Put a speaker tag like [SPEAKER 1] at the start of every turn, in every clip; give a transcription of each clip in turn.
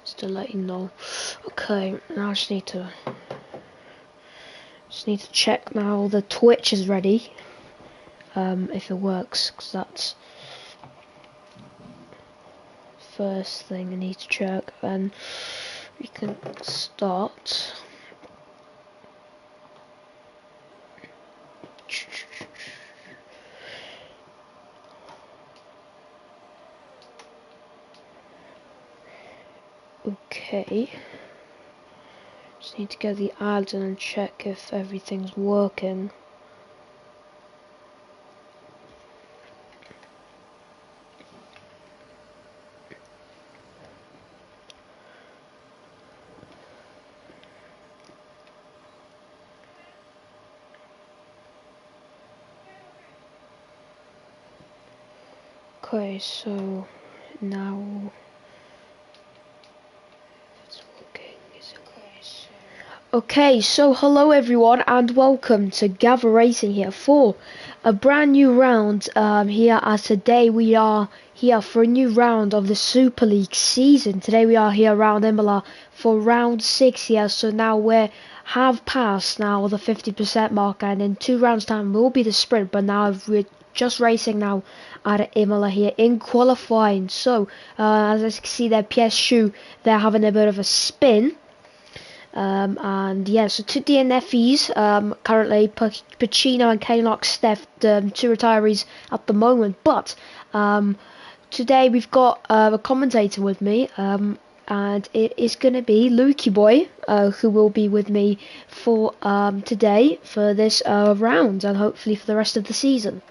[SPEAKER 1] just to let you know. Okay, now I just need to check now the Twitch is ready. If it works, because that's first thing I need to check, and we can start. Okay, just need to get the ads in and check if everything's working. Okay, so now it's working. Is it okay? So hello everyone, and welcome to Gavra Racing here for a brand new round. Here as today we are here for a new round of the Super League season. Today we are here around Imola for round 6 here. So now we have passed now the 50% mark, and in 2 rounds time will be the sprint. But now we're just racing now at Imola here in qualifying. So as I can see there, PSU, they're having a bit of a spin. And yeah, so two DNFs currently, Pacino and K-Lock Steph, two retirees at the moment. But today we've got a commentator with me, and it is going to be Lukey Boy, who will be with me for today for this round, and hopefully for the rest of the season.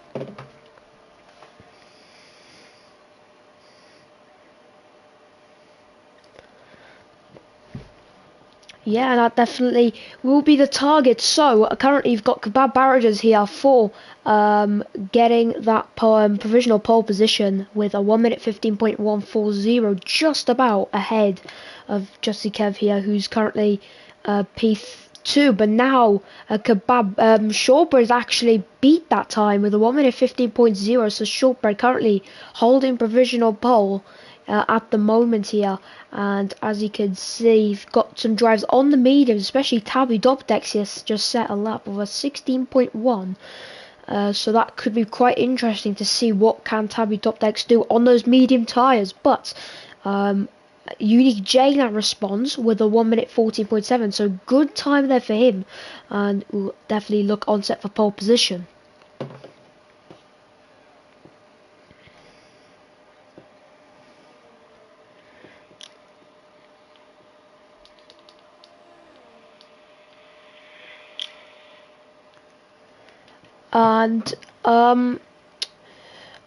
[SPEAKER 1] Yeah, and that definitely will be the target. So currently you've got Kebab Barrages here for getting that provisional pole position with a 1 minute 15.140, just about ahead of Justy Kev here, who's currently P2. But now Kebab Shortbread actually beat that time with a 1 minute 15.0. So Shortbread currently holding provisional pole at the moment here, and as you can see, you've got some drives on the mediums, especially Tabby Dopdex here just set a lap of a 16.1. So that could be quite interesting to see what can Tabby Dopdex do on those medium tyres. But Unique J now responds with a 1 minute 14.7, so good time there for him, and will definitely look on set for pole position. And I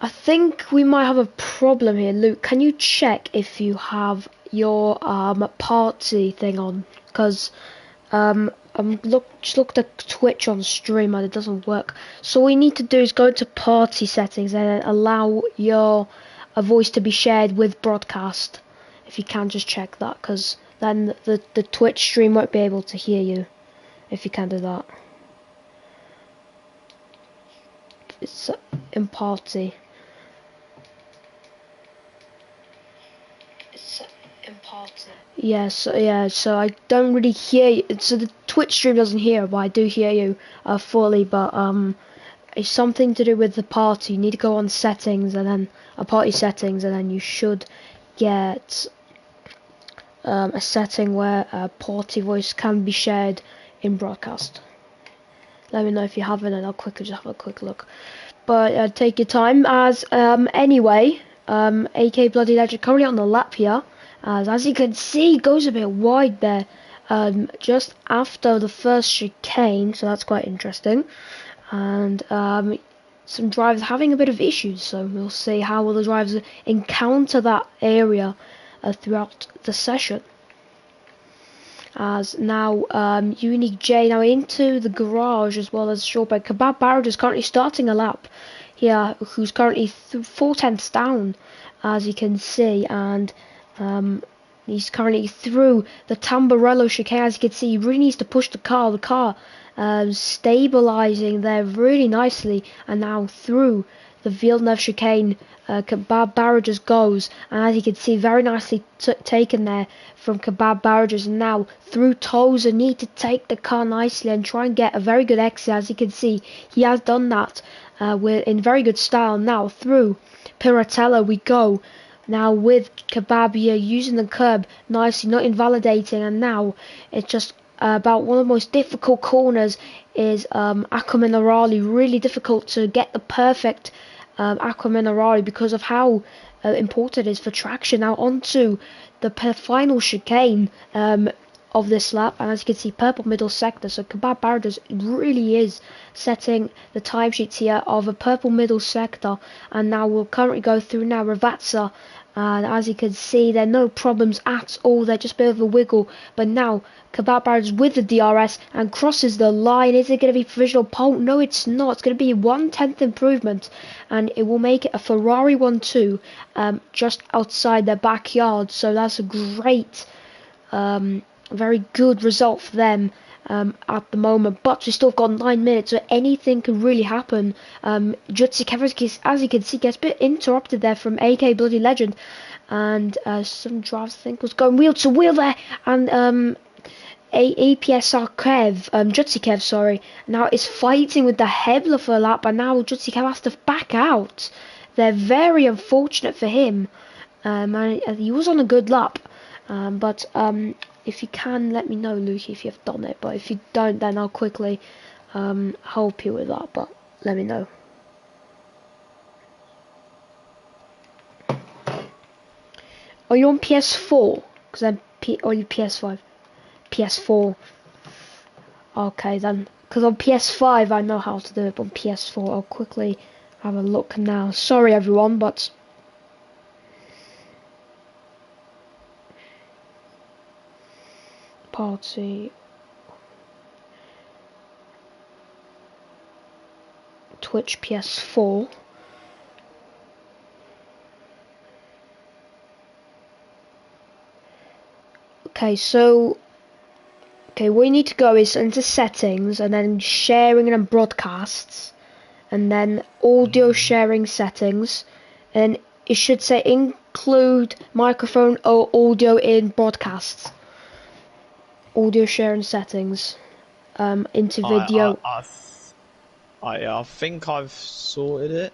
[SPEAKER 1] think we might have a problem here. Luke, can you check if you have your party thing on? Because just looked at Twitch on stream and it doesn't work. So all we need to do is go to party settings and then allow your voice to be shared with broadcast. If you can, just check that, because then the Twitch stream won't be able to hear you if you can do that. It's in party. It's in party. Yeah, so I don't really hear you. So the Twitch stream doesn't hear, but I do hear you fully. But it's something to do with the party. You need to go on settings and then party settings, and then you should get a setting where party voice can be shared in broadcast. Let me know if you haven't, and I'll quickly just have a quick look. But take your time. As anyway, AK Bloody Legend currently on the lap here. As you can see, goes a bit wide there, just after the first chicane. So that's quite interesting. And some drivers having a bit of issues. So we'll see how will the drivers encounter that area throughout the session. As now Unique J now into the garage, as well as Shortbread. Kebab Barrage is currently starting a lap here, who's currently 4/10ths down, as you can see, and he's currently through the Tamburello chicane. As you can see, he really needs to push the car stabilizing there really nicely, and now through the Villeneuve chicane. Kebab Barrages goes, and as you can see, very nicely taken there from Kebab Barrages, and now through Tozer, need to take the car nicely and try and get a very good exit. As you can see, he has done that in very good style. Now through Piratella we go, now with Kebab here using the curb nicely, not invalidating, and now it's just about one of the most difficult corners is Acqua Minerale. Really difficult to get the perfect Acqua Minerale because of how important it is for traction. Now onto the final chicane of this lap, and as you can see, purple middle sector. So Kebab Barrages really is setting the timesheets here of a purple middle sector, and now we'll currently go through now Ravazza. And as you can see, there are no problems at all. They're just a bit of a wiggle. But now Kebab Barrages with the DRS and crosses the line. Is it going to be provisional pole? No, it's not. It's going to be 1/10 improvement, and it will make it a Ferrari 1-2 just outside their backyard. So that's a great, very good result for them at the moment. But we still got 9 minutes, so anything can really happen. Jutsi Kevers, as you can see, gets a bit interrupted there from AK Bloody Legend, and some drivers I think was going wheel to wheel there, and APSR Kev, Jutsi Kev, sorry, now is fighting with the Hebler for a lap, and now Jutsi Kev has to back out. They're very unfortunate for him. And he was on a good lap, but if you can, let me know, Luke, if you've done it. But if you don't, then I'll quickly help you with that. But let me know. Are you on PS4? Because I'm or you PS5? PS4. Okay then. Because on PS5 I know how to do it, but on PS4 I'll quickly have a look now. Sorry everyone, but party Twitch PS4. Okay, so where you need to go is into settings, and then sharing and broadcasts, and then audio sharing settings, and it should say include microphone or audio in broadcasts. Audio sharing settings into video.
[SPEAKER 2] I think I've sorted it.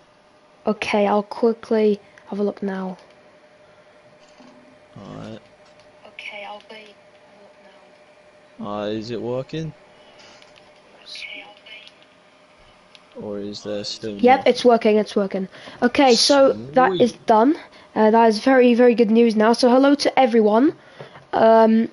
[SPEAKER 1] Okay, I'll quickly have a look now.
[SPEAKER 2] Alright.
[SPEAKER 1] Okay, I'll wait. Now.
[SPEAKER 2] Is it working? Or is there still?
[SPEAKER 1] Yep, it's working. It's working. Okay, so that is done. That is very, very good news now. So hello to everyone. And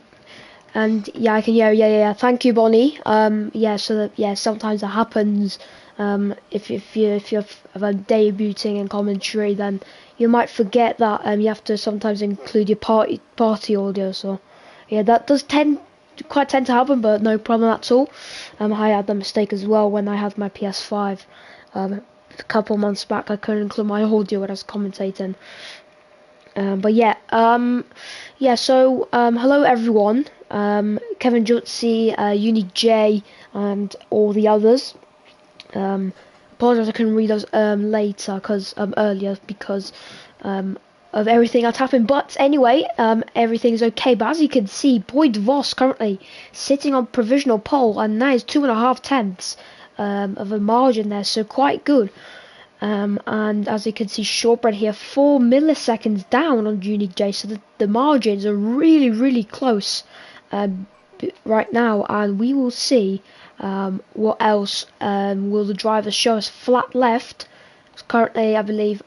[SPEAKER 1] yeah, I can. Yeah. Thank you, Bonnie. Yeah. So that sometimes that happens. If you're debuting in commentary, then you might forget that you have to sometimes include your party audio. So yeah, that does tend to happen, but no problem at all. I had the mistake as well when I had my PS5 a couple months back. I couldn't include my audio when I was commentating. But yeah, so hello everyone, Kevin Jutsi, Unique J, and all the others. Apologize I couldn't read those later earlier because of everything that's happened, but anyway, everything's okay. But as you can see, Boyd Vos currently sitting on provisional pole, and that is 2.5 tenths of a margin there, so quite good. And as you can see, Shortbread here 4 milliseconds down on Unique J, so the margins are really, really close right now, and we will see what else will the driver show us. Flat left is currently, I believe,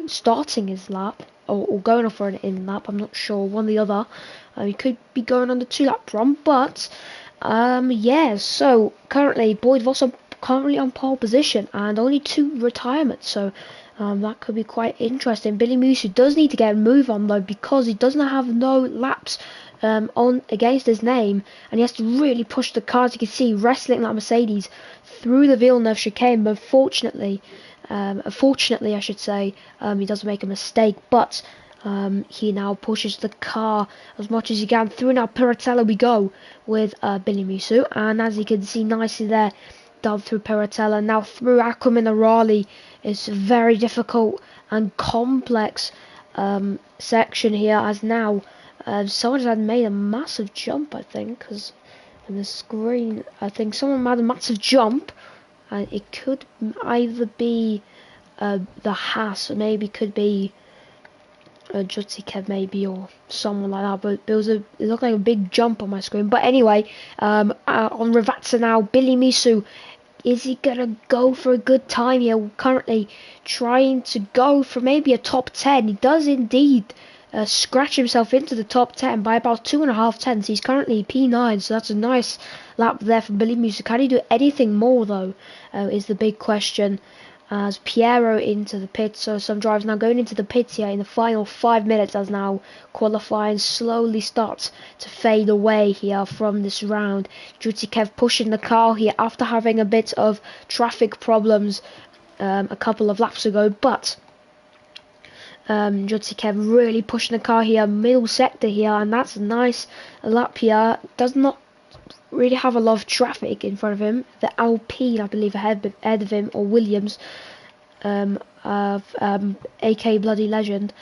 [SPEAKER 1] starting his lap or going off for an in lap. I'm not sure, one or the other. He could be going on the 2-lap run, but yeah. So currently Boyd Voss currently on pole position and only 2 retirements, so that could be quite interesting. Billy Musu does need to get a move on though, because he doesn't have no laps on against his name, and he has to really push the car. As you can see, wrestling that Mercedes through the Villeneuve chicane, but unfortunately I should say, he does make a mistake, but he now pushes the car as much as he can. Through now Piratella we go with Billy Musu, and as you can see nicely there, down through Piratella, now through Acqua Minerale It's a very difficult and complex section here, as now someone had made a massive jump, I think, because on the screen I think someone made a massive jump, and it could either be the Haas, or maybe could be Jutikev maybe, or someone like that, but it looked like a big jump on my screen. But anyway, on Rivatsa now, Billy Misu, is he gonna go for a good time here? Currently trying to go for maybe a top 10. He does indeed scratch himself into the top 10 by about 2.5 tenths. He's currently P9, so that's a nice lap there for Billy Misu. Can he do anything more though, is the big question. As Piero into the pits, so some drivers now going into the pits here in the final 5 minutes, as now qualifying slowly starts to fade away here from this round. Jutikev pushing the car here after having a bit of traffic problems a couple of laps ago, but Jutikev really pushing the car here, middle sector here, and that's a nice lap here. Does not really have a lot of traffic in front of him. The Alpine, I believe, ahead of him, or Williams, AK Bloody Legend,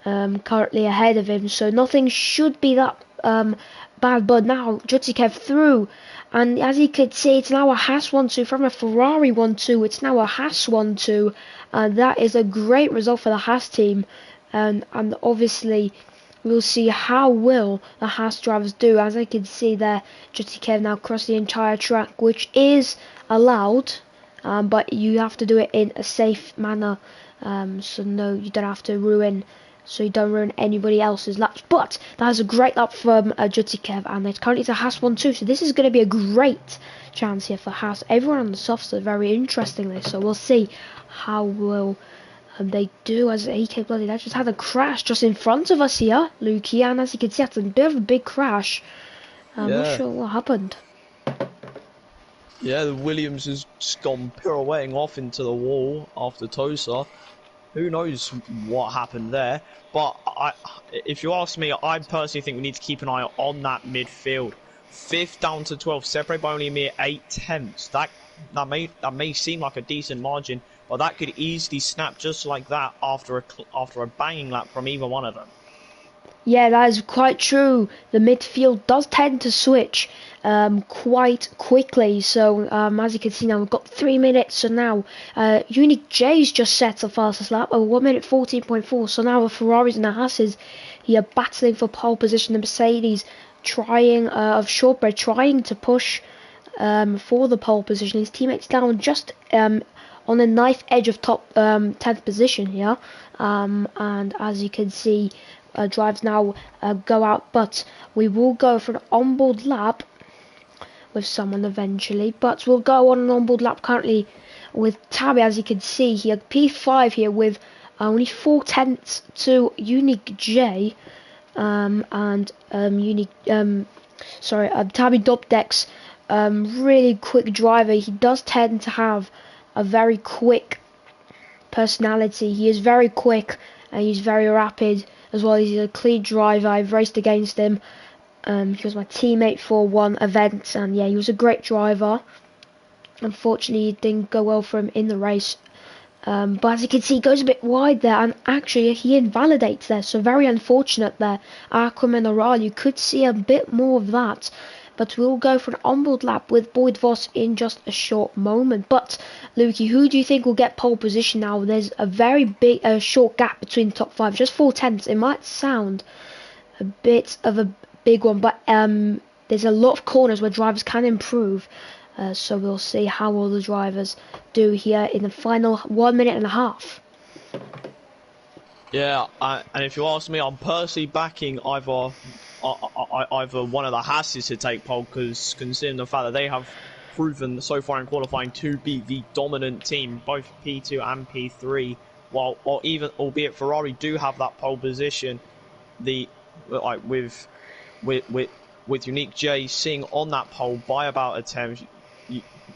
[SPEAKER 1] currently ahead of him. So nothing should be that bad. But now Jutikev through, and as you could see, it's now a Haas 1-2 from a Ferrari 1-2. It's now a Haas 1-2, and that is a great result for the Haas team. And obviously, we'll see how will the Haas drivers do. As I can see there, Jutikev now across the entire track, which is allowed, but you have to do it in a safe manner. So no, you don't have to ruin, so you don't ruin anybody else's laps. But that is a great lap from Jutikev, and it's currently a Haas 1-2. So this is going to be a great chance here for Haas. Everyone on the softs are very interestingly. So we'll see how will they do, as AK Bloody Legend just had a crash just in front of us here, Lukey, and as you can see, that's a bit of a big crash. I'm not sure what happened.
[SPEAKER 2] Yeah, the Williams has just gone pirouetting off into the wall after Tosa. Who knows what happened there? But if you ask me, I personally think we need to keep an eye on that midfield. 5th down to 12th, separated by only a mere 8 tenths. That may seem like a decent margin, but that could easily snap just like that after a banging lap from either one of them.
[SPEAKER 1] Yeah, that is quite true. The midfield does tend to switch quite quickly. So as you can see now, we've got 3 minutes. So now Unique J's just set the fastest lap, 1 minute 14.4. So now the Ferraris and the Haas's here battling for pole position. The Mercedes trying of Shortbread trying to push for the pole position. His teammates down just on the knife edge of top 10th position here, and as you can see, drives now go out, but we will go for an onboard lap with someone eventually. But we'll go on an onboard lap currently with Tabby. As you can see, he had P5 here with only 4 tenths to Unique J, and Tabby Dopdex, really quick driver. He does tend to have a very quick personality. He is very quick and he's very rapid as well. He's a clean driver. I've raced against him. He was my teammate for one event, and yeah, he was a great driver. Unfortunately, it didn't go well for him in the race. But as you can see, he goes a bit wide there, and actually he invalidates there, so very unfortunate there. Aquaman Oral, you could see a bit more of that. But we'll go for an onboard lap with Boyd Voss in just a short moment. But Lukey, who do you think will get pole position now? There's a very big, short gap between the top 5, just 4 tenths. It might sound a bit of a big one, but there's a lot of corners where drivers can improve. So we'll see how all the drivers do here in the final 1 minute and a half.
[SPEAKER 2] Yeah, and if you ask me, I'm personally backing either one of the Haas's to take pole, because considering the fact that they have proven so far in qualifying to be the dominant team, both P2 and P3, albeit Ferrari do have that pole position, with Unique J sitting on that pole by about a 10.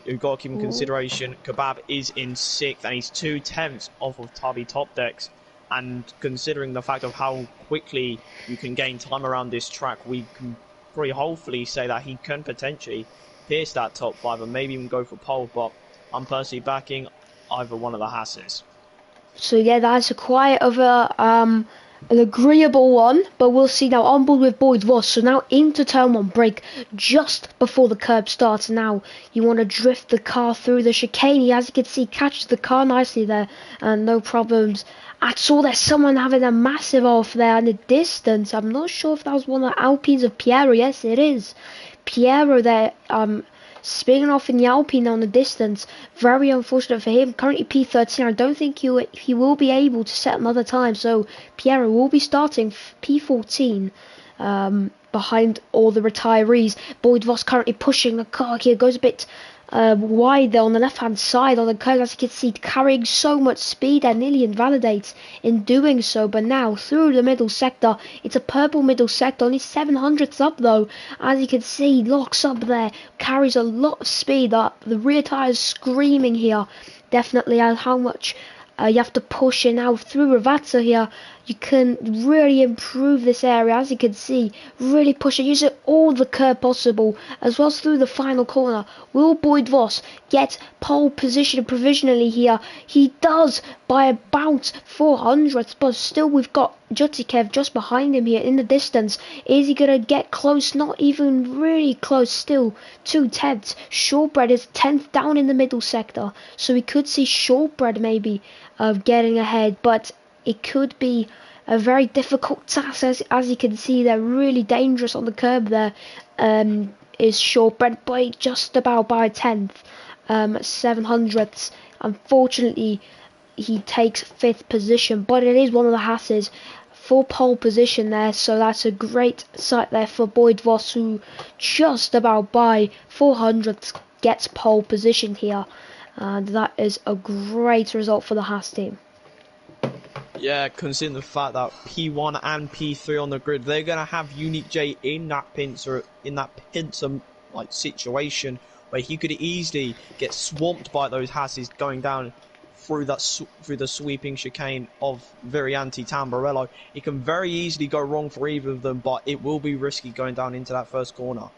[SPEAKER 2] You've got to keep in consideration Kebab is in 6th and he's 2 tenths off of Tabi Top Decks. And considering the fact of how quickly you can gain time around this track, we can pretty hopefully say that he can potentially pierce that top 5 and maybe even go for pole. But I'm personally backing either one of the Haas's.
[SPEAKER 1] So yeah, that's a quite of an agreeable one, but we'll see now. On board with Boyd Voss, so now into turn one, brake just before the curb starts. Now you want to drift the car through the chicane. As you can see, catches the car nicely there, and no problems at all. There's someone having a massive off there in the distance. I'm not sure if that was one of the Alpines of Piero. Yes, it is. Piero there, spinning off in the Alpine on the distance. Very unfortunate for him. Currently P13. I don't think he will be able to set another time. So Piero will be starting P14 behind all the retirees. Boyd Voss currently pushing the car here. Goes a bit wide there on the left hand side on the curve, as you can see, carrying so much speed and nearly invalidates in doing so. But now through the middle sector, it's a purple middle sector, only 700ths up though, as you can see, locks up there, carries a lot of speed up. The rear tyre is screaming here, definitely, as how much you have to push in now through Ravazza here. You can really improve this area, as you can see, really push it, using all the curb possible, as well as through the final corner. Will Boyd Voss get pole position provisionally here? He does by about 400th, but still we've got Jutikev just behind him here in the distance. Is he going to get close? Not even really close, still 2/10. Shortbread is 10th down in the middle sector, so we could see Shortbread maybe getting ahead, but it could be a very difficult task, as you can see. They're really dangerous on the curb there. Is Shortbread by just about by 10th, 700ths. Unfortunately, he takes 5th position, but it is one of the Hasses for pole position there, so that's a great sight there for Boyd Voss, who just about by 400ths gets pole position here, and that is a great result for the Haas team.
[SPEAKER 2] Yeah, considering the fact that P1 and P3 on the grid, they're gonna have Unique J in that pincer like situation where he could easily get swamped by those Hasses going down through the sweeping chicane of Virianti Tamburello. It can very easily go wrong for either of them, but it will be risky going down into that first corner.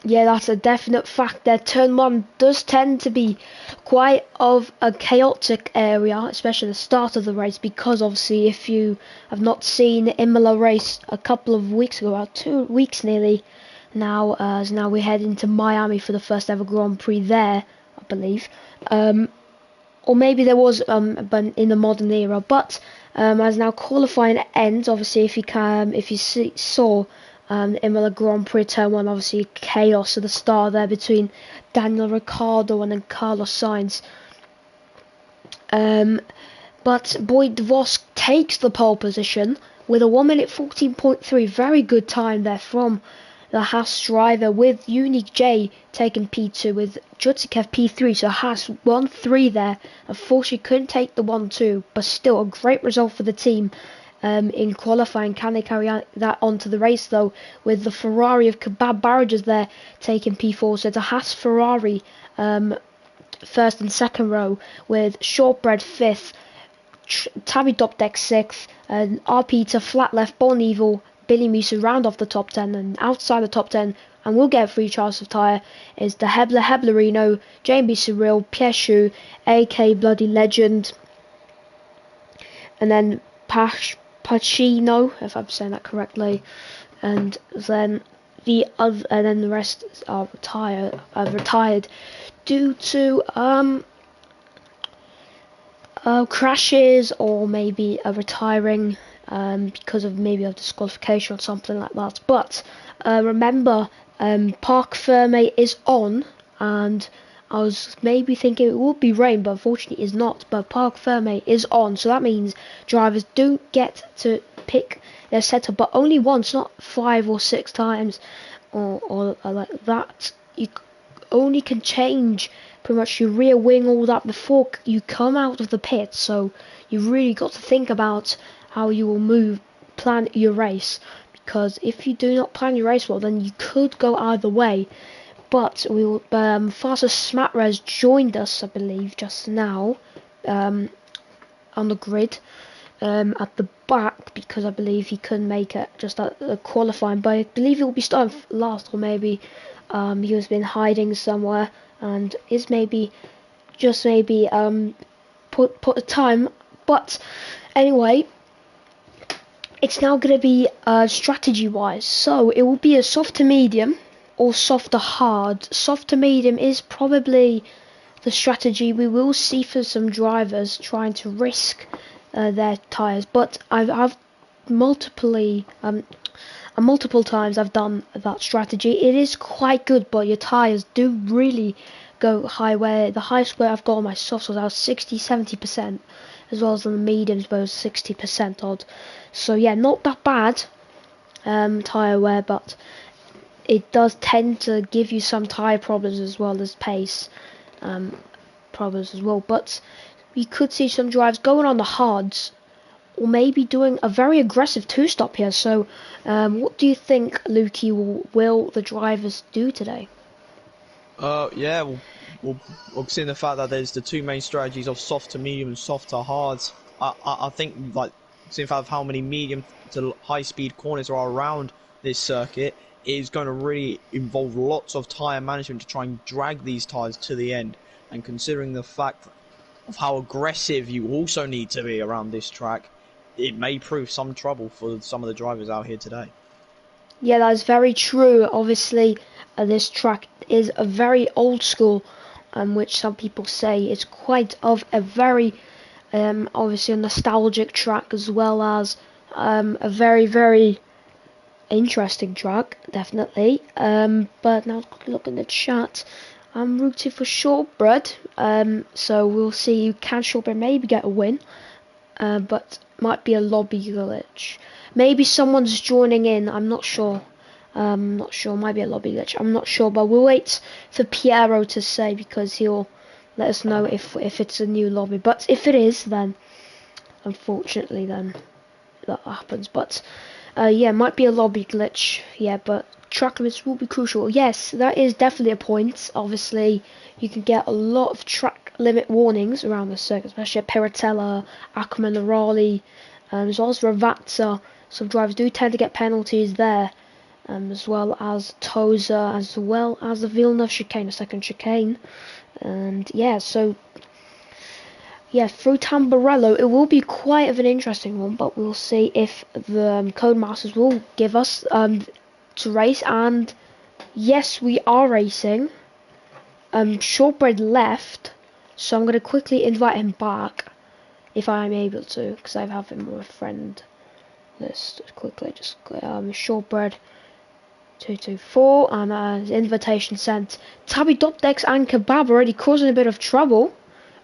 [SPEAKER 1] Yeah, that's a definite fact there. Turn 1 does tend to be quite of a chaotic area, especially the start of the race, because obviously if you have not seen the Imola race a couple of weeks ago, about 2 weeks nearly, now as now we're heading to Miami for the first ever Grand Prix there, I believe. Or maybe there was but in the modern era, but as now qualifying ends, obviously if you saw the Imola Grand Prix turn 1, obviously chaos at the start there between Daniel Ricciardo and then Carlos Sainz. But Boyd Voss takes the pole position with a 1 minute 14.3, very good time there from the Haas driver, with Unique J taking P2, with Jutikev P3, so Haas 1-3 there. Unfortunately couldn't take the 1-2, but still a great result for the team in qualifying. Can they carry that onto the race though, with the Ferrari of Kebab Barrages there taking P4, so it's a Haas Ferrari first and second row, with Shortbread 5th, Tabby Top Deck 6th, and RP to flat left, Bon Evil, Billy Musa round off the top 10, and outside the top 10, and we'll get 3 charges of tyre, is the Heblerino, JB Surreal, Pieshu, AK Bloody Legend, and then Pacino, if I'm saying that correctly, and then the rest are retired due to crashes, or maybe retiring because of maybe a disqualification or something like that. But remember, Parc Ferme is on, and I was maybe thinking it would be rain, but unfortunately it's not. But Parc Ferme is on, so that means drivers do get to pick their setup, but only once, not 5 or 6 times, or like that. You only can change pretty much your rear wing, all that, before you come out of the pit. So you really got to think about how you will plan your race, because if you do not plan your race well, then you could go either way. But we will. Fastest Smatrez joined us, I believe, just now on the grid at the back, because I believe he couldn't make it just at the qualifying. But I believe he will be starting last, or maybe he has been hiding somewhere and is maybe put a time. But anyway, it's now going to be strategy-wise. So it will be a soft to medium or soft to hard. Soft to medium is probably the strategy we will see for some drivers trying to risk their tyres. But I've multiple times I've done that strategy. It is quite good, but your tyres do really go high, where the highest where I've got on my softs was about 60-70%, as well as on the mediums both 60% odd. So yeah, not that bad tyre wear, but it does tend to give you some tyre problems as well as pace problems as well. But we could see some drives going on the hards, or maybe doing a very aggressive two-stop here. So what do you think, Lukey, will the drivers do today?
[SPEAKER 2] Yeah, we'll see the fact that there's the two main strategies of soft to medium and soft to hard. I think, like, seeing the fact of how many medium to high speed corners are around this circuit is going to really involve lots of tyre management to try and drag these tyres to the end. And considering the fact of how aggressive you also need to be around this track, it may prove some trouble for some of the drivers out here today.
[SPEAKER 1] Yeah, that's very true. Obviously, this track is a very old school, which some people say is quite of a very, obviously a nostalgic track, as well as a very, very interesting track, definitely. But now look in the chat. I'm rooting for Shortbread, so we'll see. Can Shortbread maybe get a win? But might be a lobby glitch. Maybe someone's joining in. I'm not sure. Might be a lobby glitch. I'm not sure, but we'll wait for Piero to say, because he'll let us know if it's a new lobby. But if it is, then unfortunately, then that happens. But yeah, might be a lobby glitch. Yeah, but track limits will be crucial. Yes, that is definitely a point. Obviously, you can get a lot of track limit warnings around the circuit, especially at Piratella, Ackerman, Raleigh, as well as Ravazza. Some drivers do tend to get penalties there, as well as Toza, as well as the Villeneuve chicane, a second chicane. And yeah, so yeah, through Tamburello, it will be quite of an interesting one, but we'll see if the Codemasters will give us to race. And yes, we are racing. Shortbread left, so I'm going to quickly invite him back, if I am able to, because I have him with a friend list. Quickly, just Shortbread 224, and invitation sent. Tabby Dopdex and Kebab already causing a bit of trouble.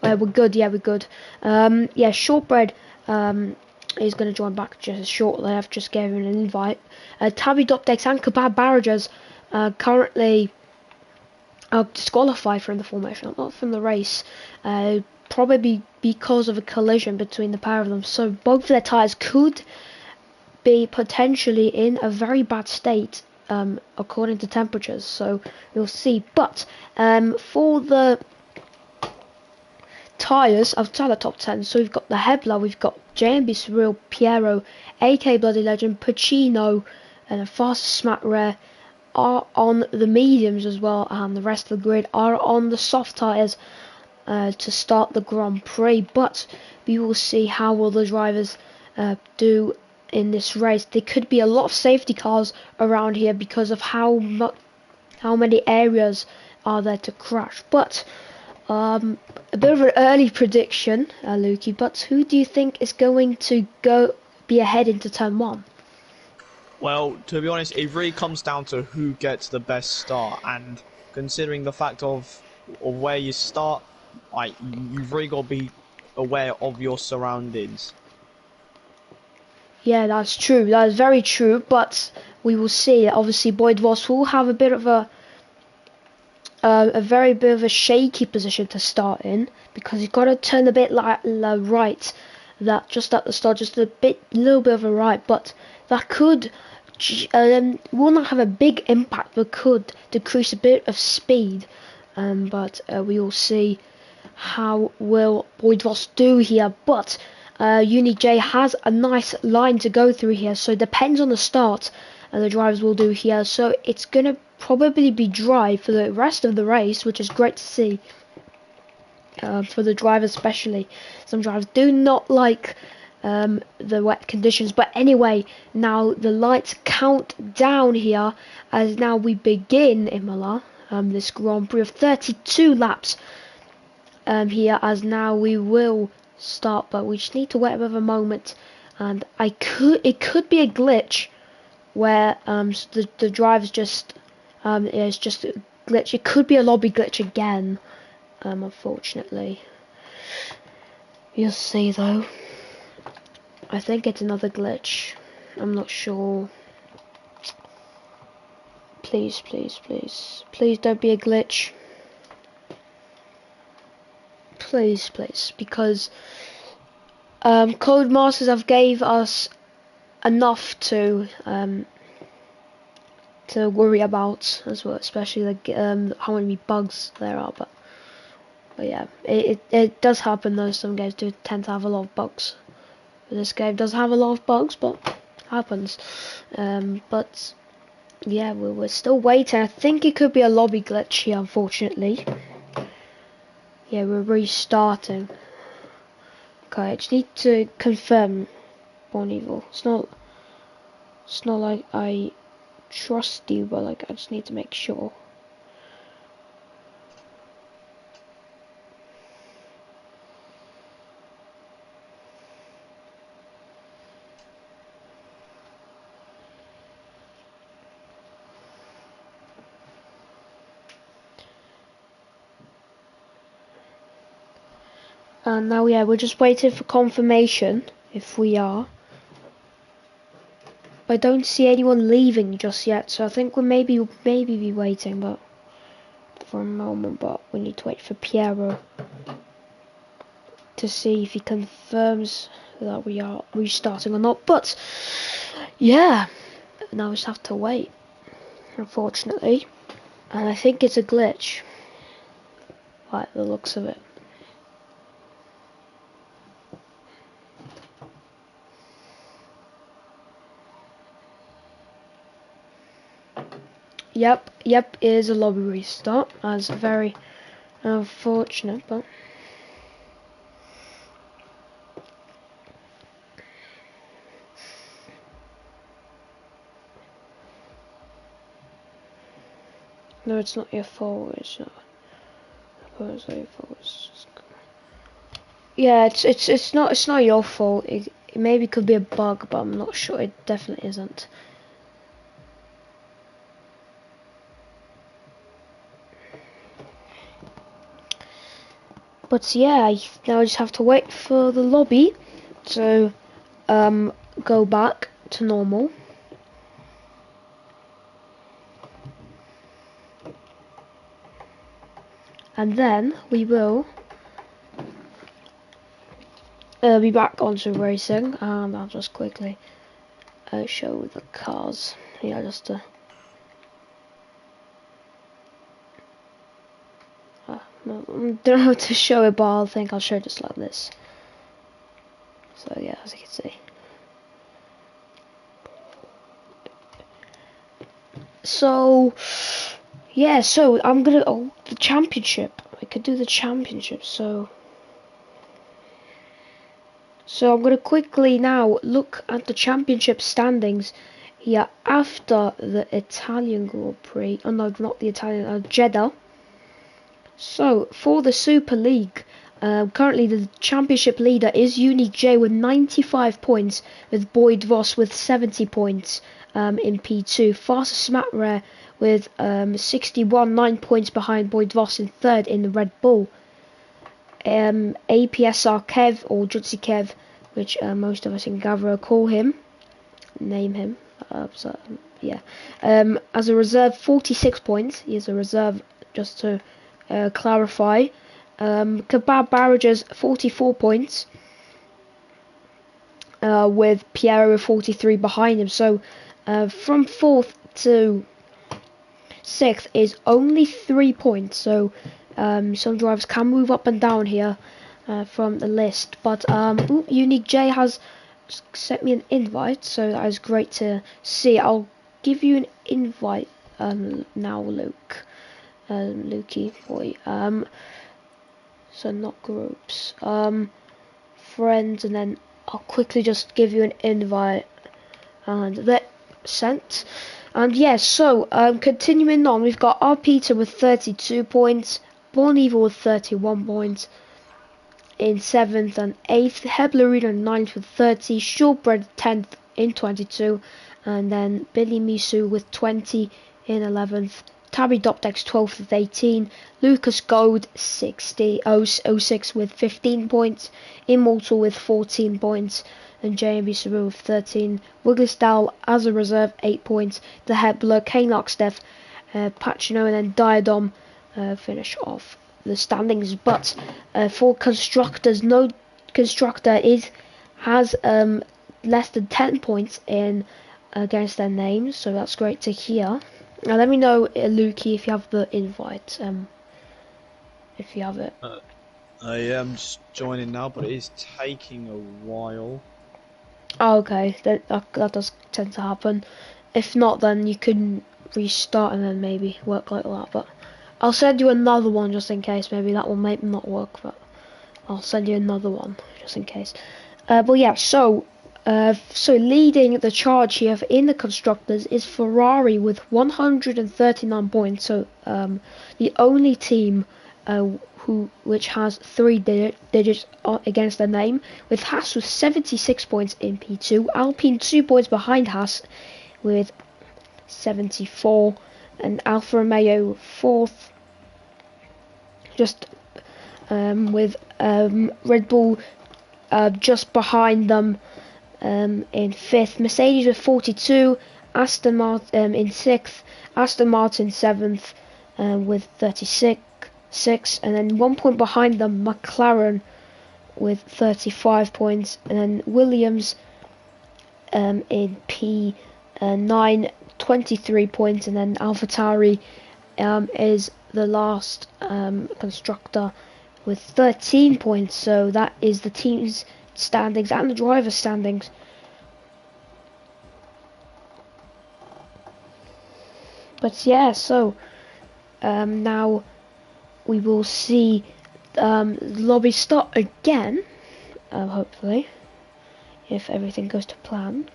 [SPEAKER 1] We're good, yeah, we're good. Yeah, Shortbread is going to join back just shortly. I've just gave him an invite. Tabby Dopdex and Kebab Barrages currently disqualified from the formation, not from the race. Probably because of a collision between the pair of them. So both of their tyres could be potentially in a very bad state, according to temperatures. So we'll see. But for the tyres outside the top 10, so we've got the Hebla, we've got JMB Surreal, Piero, AK Bloody Legend, Pacino, and a Fast Smack Rare are on the mediums as well, and the rest of the grid are on the soft tyres to start the Grand Prix. But we will see how will the drivers do in this race. There could be a lot of safety cars around here because of how many areas are there to crash. But a bit of an early prediction, Lukey, but who do you think is going to be ahead into turn 1?
[SPEAKER 2] Well, to be honest, it really comes down to who gets the best start, and considering the fact of where you start, you've really got to be aware of your surroundings.
[SPEAKER 1] Yeah, that's true. That is very true. But we will see. Obviously, Boyd Voss will have a bit of a very bit of a shaky position to start in, because he's got to turn a bit like right, that just at the start, just a little bit of a right. But that could will not have a big impact, but could decrease a bit of speed. But we will see how will Boyd Voss do here. But Uni J has a nice line to go through here, so it depends on the start the drivers will do here. So it's gonna probably be dry for the rest of the race, which is great to see. for the drivers especially. Some drivers do not like the wet conditions. But anyway, now the lights count down here as now we begin Imola, this Grand Prix of 32 laps here, as now we will start, but we just need to wait another moment, and it could be a glitch where the drivers just it's just a glitch. It could be a lobby glitch again, unfortunately. You'll see though. I think it's another glitch. I'm not sure. Please, please, please. Please don't be a glitch. Please, please. Because Codemasters have gave us enough to worry about as well, especially like how many bugs there are. But yeah, it does happen though. Some games do tend to have a lot of bugs. This game does have a lot of bugs, but happens. But yeah, we're still waiting. I think it could be a lobby glitch here, unfortunately. Yeah, we're restarting. Okay, I just need to confirm Bonneville. It's not like I trust you, but like I just need to make sure. And now, yeah, we're just waiting for confirmation if we are. I don't see anyone leaving just yet, so I think we'll maybe be waiting, but for a moment. But we need to wait for Piero to see if he confirms that we are restarting or not. But yeah, now we just have to wait, unfortunately. And I think it's a glitch, like the looks of it. Yep, it is a lobby restart. That's very unfortunate, but no, it's not your fault. It's not. It's not your fault. Yeah, it's not your fault. It maybe could be a bug, but I'm not sure. It definitely isn't. But yeah, now I just have to wait for the lobby to go back to normal. And then we will be back onto racing, and I'll just quickly show the cars. Yeah, just to no, I don't know how to show it, but I think I'll show it just like this. So yeah, as you can see. So yeah, so I'm gonna the championship. I could do the championship. So I'm gonna quickly now look at the championship standings here after the Italian Grand Prix. Oh no, not the Italian, Jeddah. So for the Super League, currently the championship leader is Unique J with 95 points, with Boyd Voss with 70 points in P2. Fastest Smat Rare with 61, 9 points behind Boyd Voss in third in the Red Bull. APSR Kev, or Jutsi Kev, which most of us in Gavra name him. Yeah. As a reserve, 46 points. He is a reserve, just to clarify. Kebab Barrages 44 points, with Piero 43 behind him. So from 4th to 6th is only 3 points. So some drivers can move up and down here from the list. But Unique J has sent me an invite, so that is great to see. I'll give you an invite now, Luke. Lukey boy. So not groups. Friends, and then I'll quickly just give you an invite, and that sent. And yes, so continuing on, we've got our Peter with 32 points, Born Evil with 31 points in 7th and 8th, Heblerino 9th with 30, Shortbread 10th in 22, and then Billy Misu with 20 in 11th, Tabby Doptex 12th with 18, Lucas Gold 06 with 15 points, Immortal with 14 points, and JMB Saru with 13, Wigglesdale as a reserve 8 points, The Hebler, Kane Oxdeath, Pacino, and then Diadom finish off the standings. But for constructors, no constructor has less than 10 points in against their names, so that's great to hear. Now let me know, Lukey, if you have the invite, if you have it.
[SPEAKER 2] I am just joining now, but it is taking a while.
[SPEAKER 1] Oh, okay, that does tend to happen. If not, then you can restart and then maybe work like that. But I'll send you another one just in case. Maybe that one might not work, but I'll send you another one just in case. But yeah, so leading the charge here in the constructors is Ferrari with 139 points. So the only team which has 3 digits against their name, with Haas with 76 points in P2, Alpine 2 points behind Haas with 74, and Alfa Romeo 4th, just with Red Bull just behind them in 5th, Mercedes with 42, Aston Martin in 6th, Aston Martin 7th with 36, and then 1 point behind them, McLaren with 35 points, and then Williams in P9, 23 points, and then AlphaTauri is the last constructor with 13 points. So that is the team's standings and the driver's standings. But yeah, so now we will see the lobby start again, hopefully, if everything goes to plan.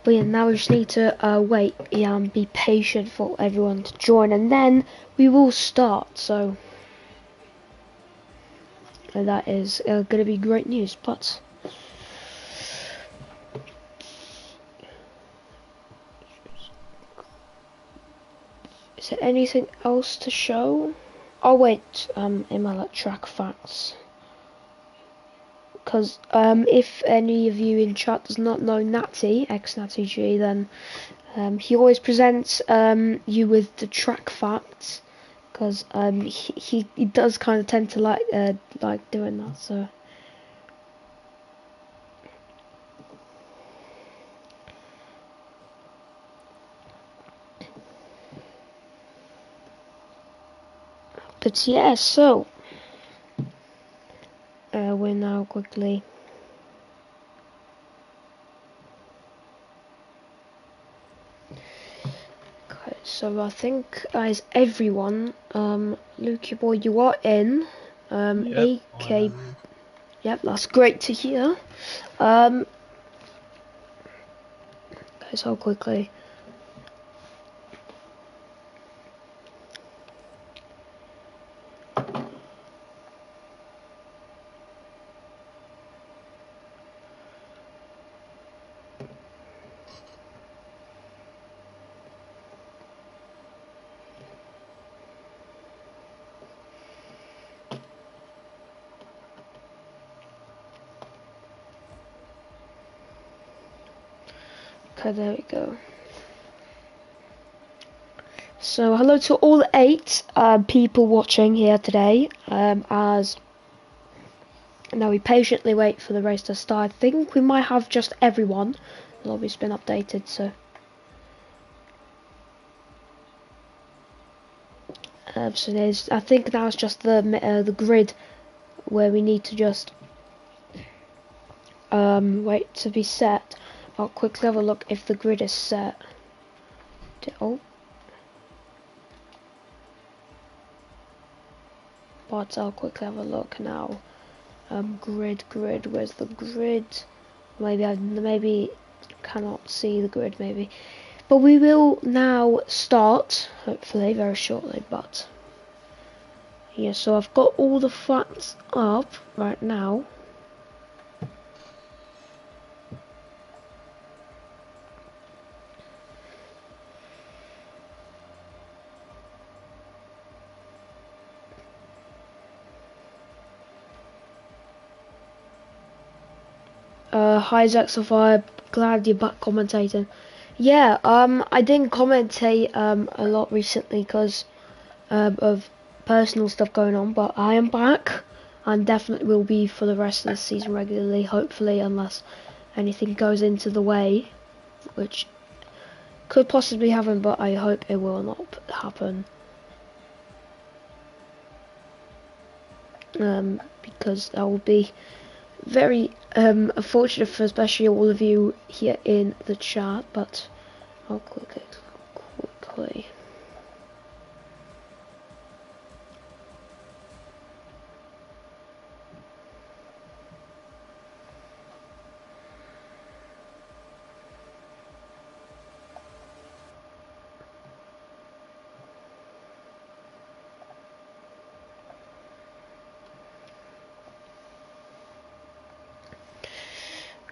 [SPEAKER 1] But yeah, now we just need to wait and be patient for everyone to join, and then we will start. So that is going to be great news. But is there anything else to show? Oh wait, Imola track facts. Because if any of you in chat does not know Natty, ex-Natty G, then he always presents you with the track facts. Because he does kind of tend to like doing that, so. But yeah, so we're now quickly okay, so I think is everyone. Luke, boy, you are in.
[SPEAKER 2] Yep,
[SPEAKER 1] AK. Yep, that's great to hear. Guys, how quickly. Okay, there we go. So hello to all 8 people watching here today. As now we patiently wait for the race to start. I think we might have just everyone. The lobby's been updated, so. So there's. I think now it's just the grid where we need to just wait to be set. I'll quickly have a look if the grid is set. Oh. but I'll quickly have a look now. Grid, where's the grid? Maybe I cannot see the grid, maybe. But we will now start, hopefully, very shortly, but... Yeah, so I've got all the facts up right now. Hi Zaxify, glad you're back commentating. Yeah, I didn't commentate a lot recently because of personal stuff going on, but I am back and definitely will be for the rest of the season regularly, hopefully, unless anything goes into the way, which could possibly happen, but I hope it will not happen. Because that will be very unfortunate for especially all of you here in the chat, but I'll click it quickly.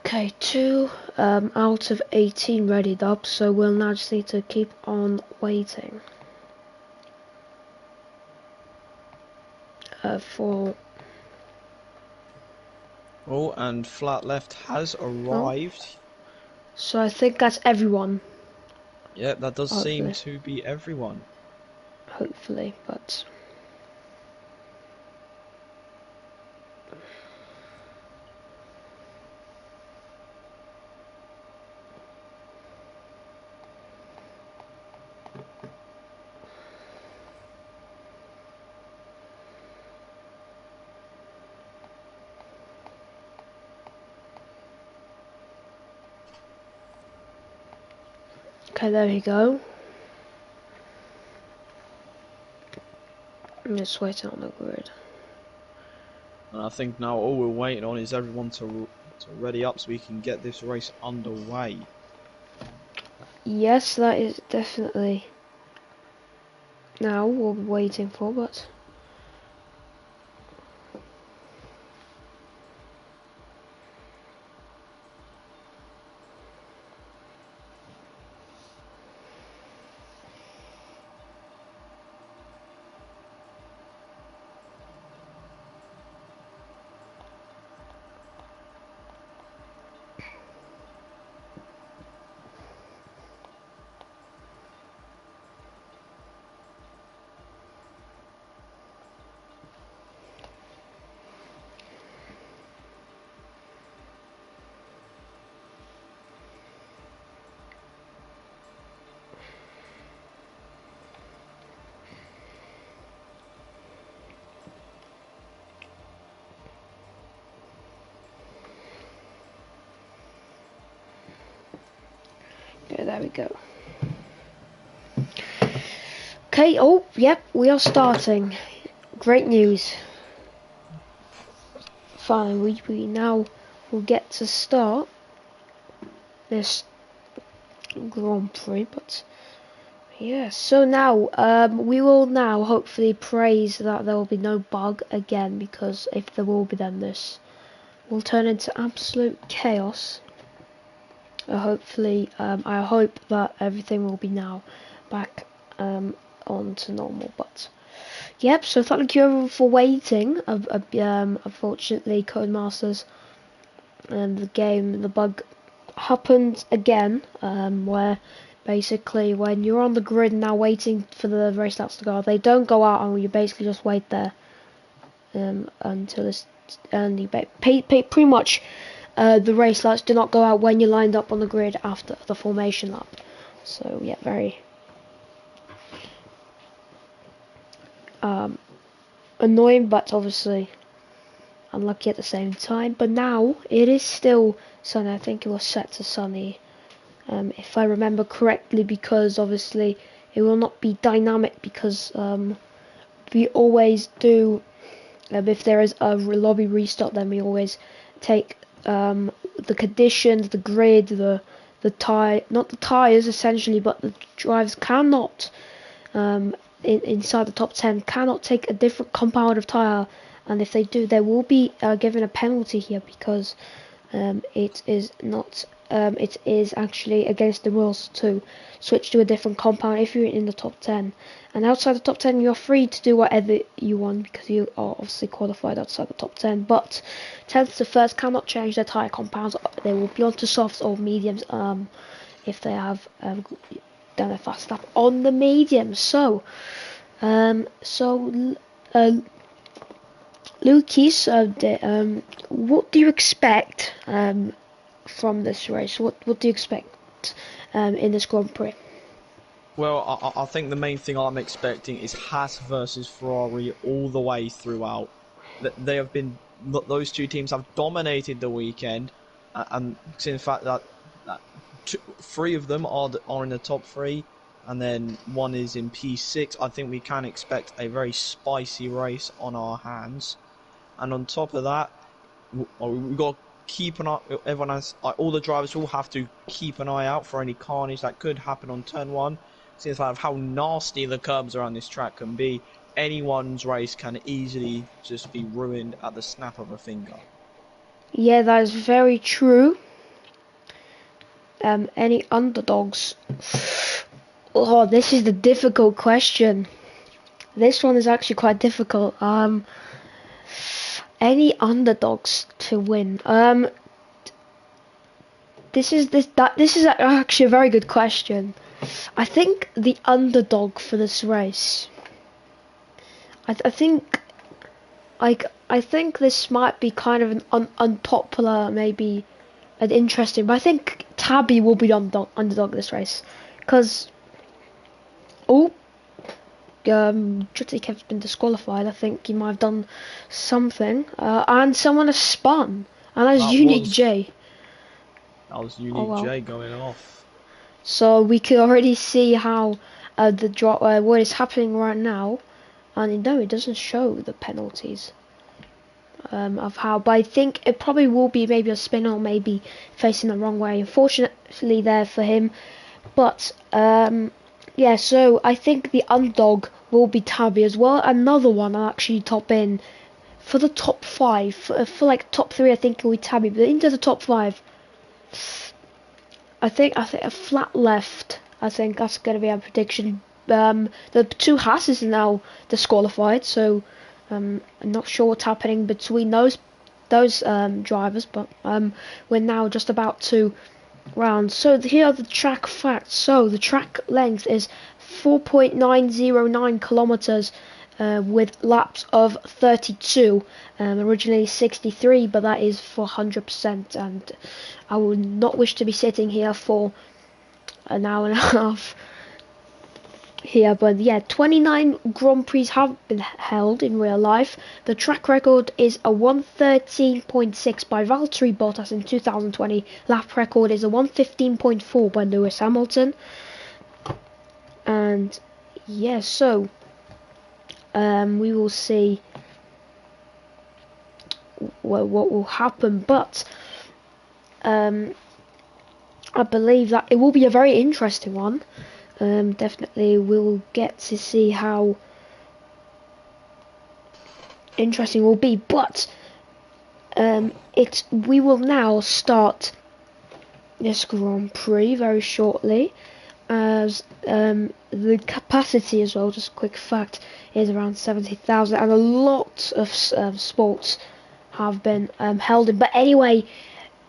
[SPEAKER 1] Okay, 2 out of 18 readied up, so we'll now just need to keep on waiting for...
[SPEAKER 2] Oh, and flat left has arrived.
[SPEAKER 1] Oh. So I think that's everyone.
[SPEAKER 2] Yeah, that does
[SPEAKER 1] Hopefully.
[SPEAKER 2] seem to be everyone.
[SPEAKER 1] Hopefully, but... Okay, there we go. I'm just waiting on the grid.
[SPEAKER 2] And I think now all we're waiting on is everyone to ready up so we can get this race underway.
[SPEAKER 1] Yes, that is definitely now what we're waiting for, but... Yeah, there we go. Okay, oh, yep, we are starting. Great news. Finally, we now will get to start this Grand Prix, but yeah, so now, we will now hopefully praise that there will be no bug again, because if there will be, then this will turn into absolute chaos. Hopefully, I hope that everything will be now back on to normal, but yep, so thank you everyone for waiting. Unfortunately, Codemasters and the bug happened again, where basically when you're on the grid now waiting for the race lights to go out, they don't go out and you basically just wait there until it's, and you pretty much the race lights do not go out when you're lined up on the grid after the formation lap. So yeah, very annoying, but obviously unlucky at the same time. But now it is still sunny. I think it was set to sunny, if I remember correctly, because obviously it will not be dynamic, because we always do If there is a lobby restart, then we always take the conditions, the grid, not the tires essentially, but the drivers cannot inside the top 10 cannot take a different compound of tire, and if they do, they will be given a penalty here because it is actually against the rules to switch to a different compound if you're in the top 10. And outside the top 10, you're free to do whatever you want because you are obviously qualified outside the top 10. But 10th to 1st cannot change their tire compounds. They will be onto softs or mediums if they have done a fast lap on the mediums. So, Lucas, what do you expect from this race? What do you expect in this Grand Prix?
[SPEAKER 2] Well, I think the main thing I'm expecting is Haas versus Ferrari all the way throughout. They have been, those two teams have dominated the weekend, and in fact that three of them are in the top 3, and then one is in P6. I think we can expect a very spicy race on our hands. And on top of that, we've got to keep an eye. Everyone has, all the drivers will have to keep an eye out for any carnage that could happen on turn 1. Since of how nasty the curbs around this track can be, anyone's race can easily just be ruined at the snap of a finger.
[SPEAKER 1] Yeah, that is very true. Any underdogs? Oh, this is the difficult question. This one is actually quite difficult. Any underdogs to win? This is actually a very good question. I think the underdog for this race. I think this might be kind of an unpopular, maybe an interesting, but I think Tabby will be the underdog this race, because Jutty Kev's been disqualified. I think he might have done something, and someone has spun, and that's Unique J.
[SPEAKER 2] That was Unique J going off.
[SPEAKER 1] So we can already see how what is happening right now, and no, it doesn't show the penalties of how. But I think it probably will be maybe a spin or maybe facing the wrong way. Unfortunately, there for him, but yeah. So I think the underdog will be Tabby as well. Another one I'll actually top in for the top 5 for like top 3. I think it will be Tabby, but into the top 5. I think a flat left. I think that's going to be our prediction. The 2 Haas's are now disqualified, so I'm not sure what's happening between those drivers, but we're now just about 2 rounds. So here are the track facts. So the track length is 4.909 kilometers. With laps of 32, originally 63, but that is for 100%, and I would not wish to be sitting here for an hour and a half here. But yeah, 29 Grand Prix have been held in real life. The track record is a 113.6 by Valtteri Bottas in 2020. Lap record is a 115.4 by Lewis Hamilton. And yeah, so we will see what will happen, but I believe that it will be a very interesting one. Definitely we'll get to see how interesting it will be, but we will now start this Grand Prix very shortly, as the capacity as well, just a quick fact, is around 70,000, and a lot of sports have been held in. But anyway,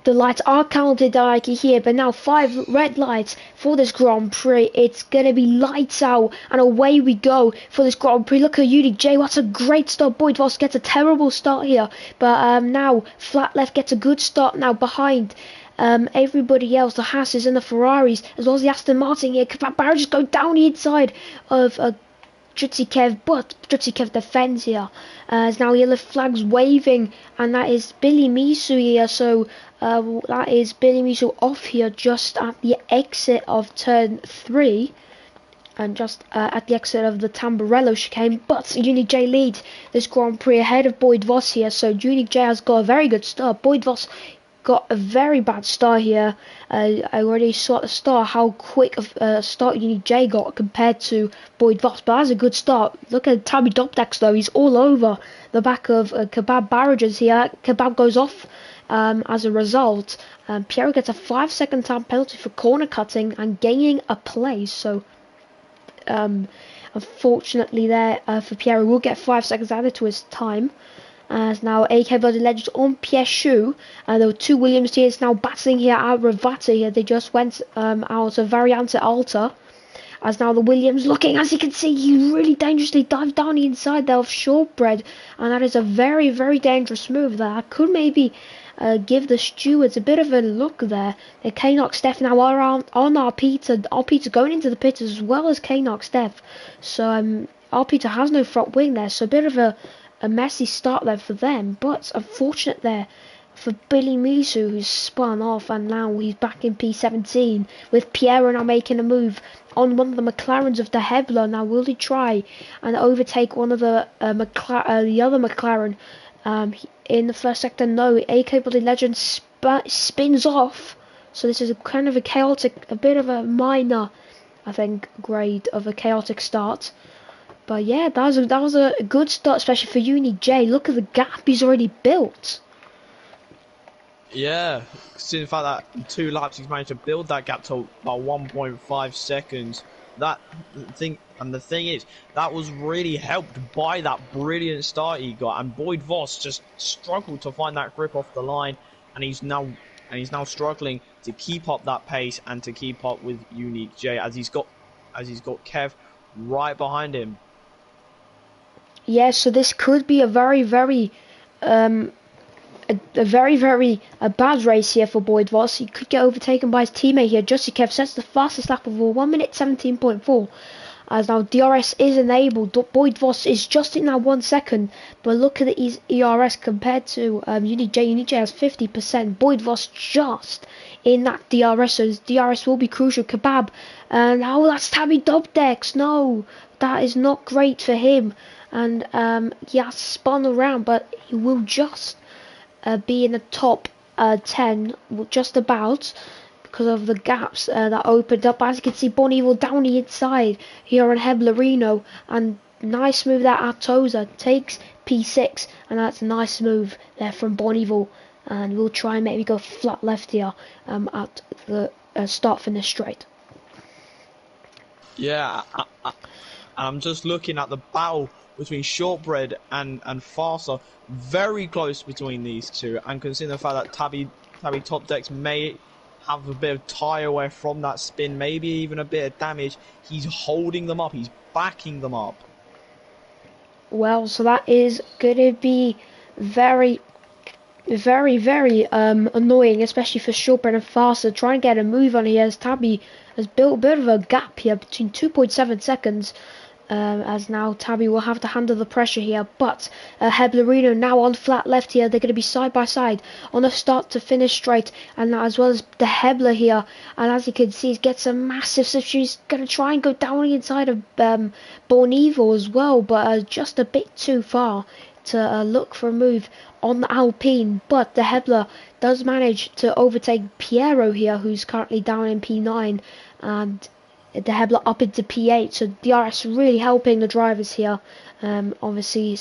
[SPEAKER 1] the lights are counted like here, but now 5 red lights for this Grand Prix. It's going to be lights out, and away we go for this Grand Prix. Look at Unique J, what a great start. Boyd Voss gets a terrible start here, but now Flat Left gets a good start now behind everybody else, the Haas's and the Ferraris, as well as the Aston Martin here. Barrett just go down the inside of Jutsi Kev, but Jutsi Kev defends here. As now yellow flags waving, and that is Billy Misu here. So that is Billy Misu off here just at the exit of turn 3. and just at the exit of the Tamburello chicane, but Unique J leads this Grand Prix ahead of Boyd Voss here, so Unique J has got a very good start. Boyd Voss got a very bad start here. I already saw at the start how quick of a start Unique J got compared to Boyd Voss, but that's a good start. Look at Tabby Dopdex though, he's all over the back of Kebab barrages here. Kebab goes off as a result. Piero gets a 5-second time penalty for corner cutting and gaining a place, so unfortunately there for Piero, will get 5 seconds added to his time. As now AK Bloody Legends on Pieshu, and there were 2 Williams teams now battling here at Ravata here. They just went out of Variante Alta. As now the Williams looking, as you can see, he really dangerously dived down the inside there of Shortbread, and that is a very, very dangerous move there. I could maybe give the stewards a bit of a look there. K-Knock Steph now are on R-Peter going into the pit as well as K-Knock Steph. So R-Peter has no front wing there, so a bit of a messy start there for them, but unfortunate there for Billy Misu, who's spun off, and now he's back in P17 with Piero now making a move on one of the McLarens of De Hebler. Now will he try and overtake one of the other McLaren in the first sector? No, AK Bloody Legend spins off, so this is a kind of a chaotic, a bit of a minor, I think, grade of a chaotic start. But yeah, that was a good start, especially for Unique J. Look at the gap he's already built.
[SPEAKER 2] Yeah, considering the fact that in 2 laps he's managed to build that gap to about 1.5 seconds. The thing is, that was really helped by that brilliant start he got, and Boyd Voss just struggled to find that grip off the line, and he's now struggling to keep up that pace and to keep up with Unique J as he's got Kev right behind him.
[SPEAKER 1] Yeah, so this could be a very, very bad race here for Boyd Voss. He could get overtaken by his teammate here. Justy Kev sets the fastest lap of all, 1:17.4. As now DRS is enabled. Boyd Voss is just in now 1 second, but look at his ERS compared to Unique J. Unique J has 50%. Boyd Voss just in that DRS, so his DRS will be crucial. Kebab, and that's Tabby Dubdex. No, that is not great for him, and he has spun around, but he will just be in the top 10, just about, because of the gaps that opened up. As you can see, Bon Evil down the inside here on Heblerino, and nice move there at Toza, takes P6, and that's a nice move there from Bon Evil, and we'll try and maybe go flat left here at the start finish straight.
[SPEAKER 2] Yeah, I'm just looking at the battle between Shortbread and Farsa, very close between these two, and considering the fact that Tabby Top Decks may have a bit of tyre wear from that spin, maybe even a bit of damage, he's holding them up, he's backing them up.
[SPEAKER 1] Well, so that is going to be very, very, very annoying, especially for Shortbread and Farsa. Try and get a move on here, as Tabby has built a bit of a gap here between 2.7 seconds. As now Tabby will have to handle the pressure here, but Heblerino now on flat left here. They're going to be side by side on a start to finish straight, and now as well as the Hebler here, and as you can see, he gets a massive substitute. He's going to try and go down the inside of Born Evil as well, but just a bit too far to look for a move on the Alpine. But the Hebler does manage to overtake Piero here, who's currently down in P9, and De Hebler up into P8, so DRS really helping the drivers here. Obviously,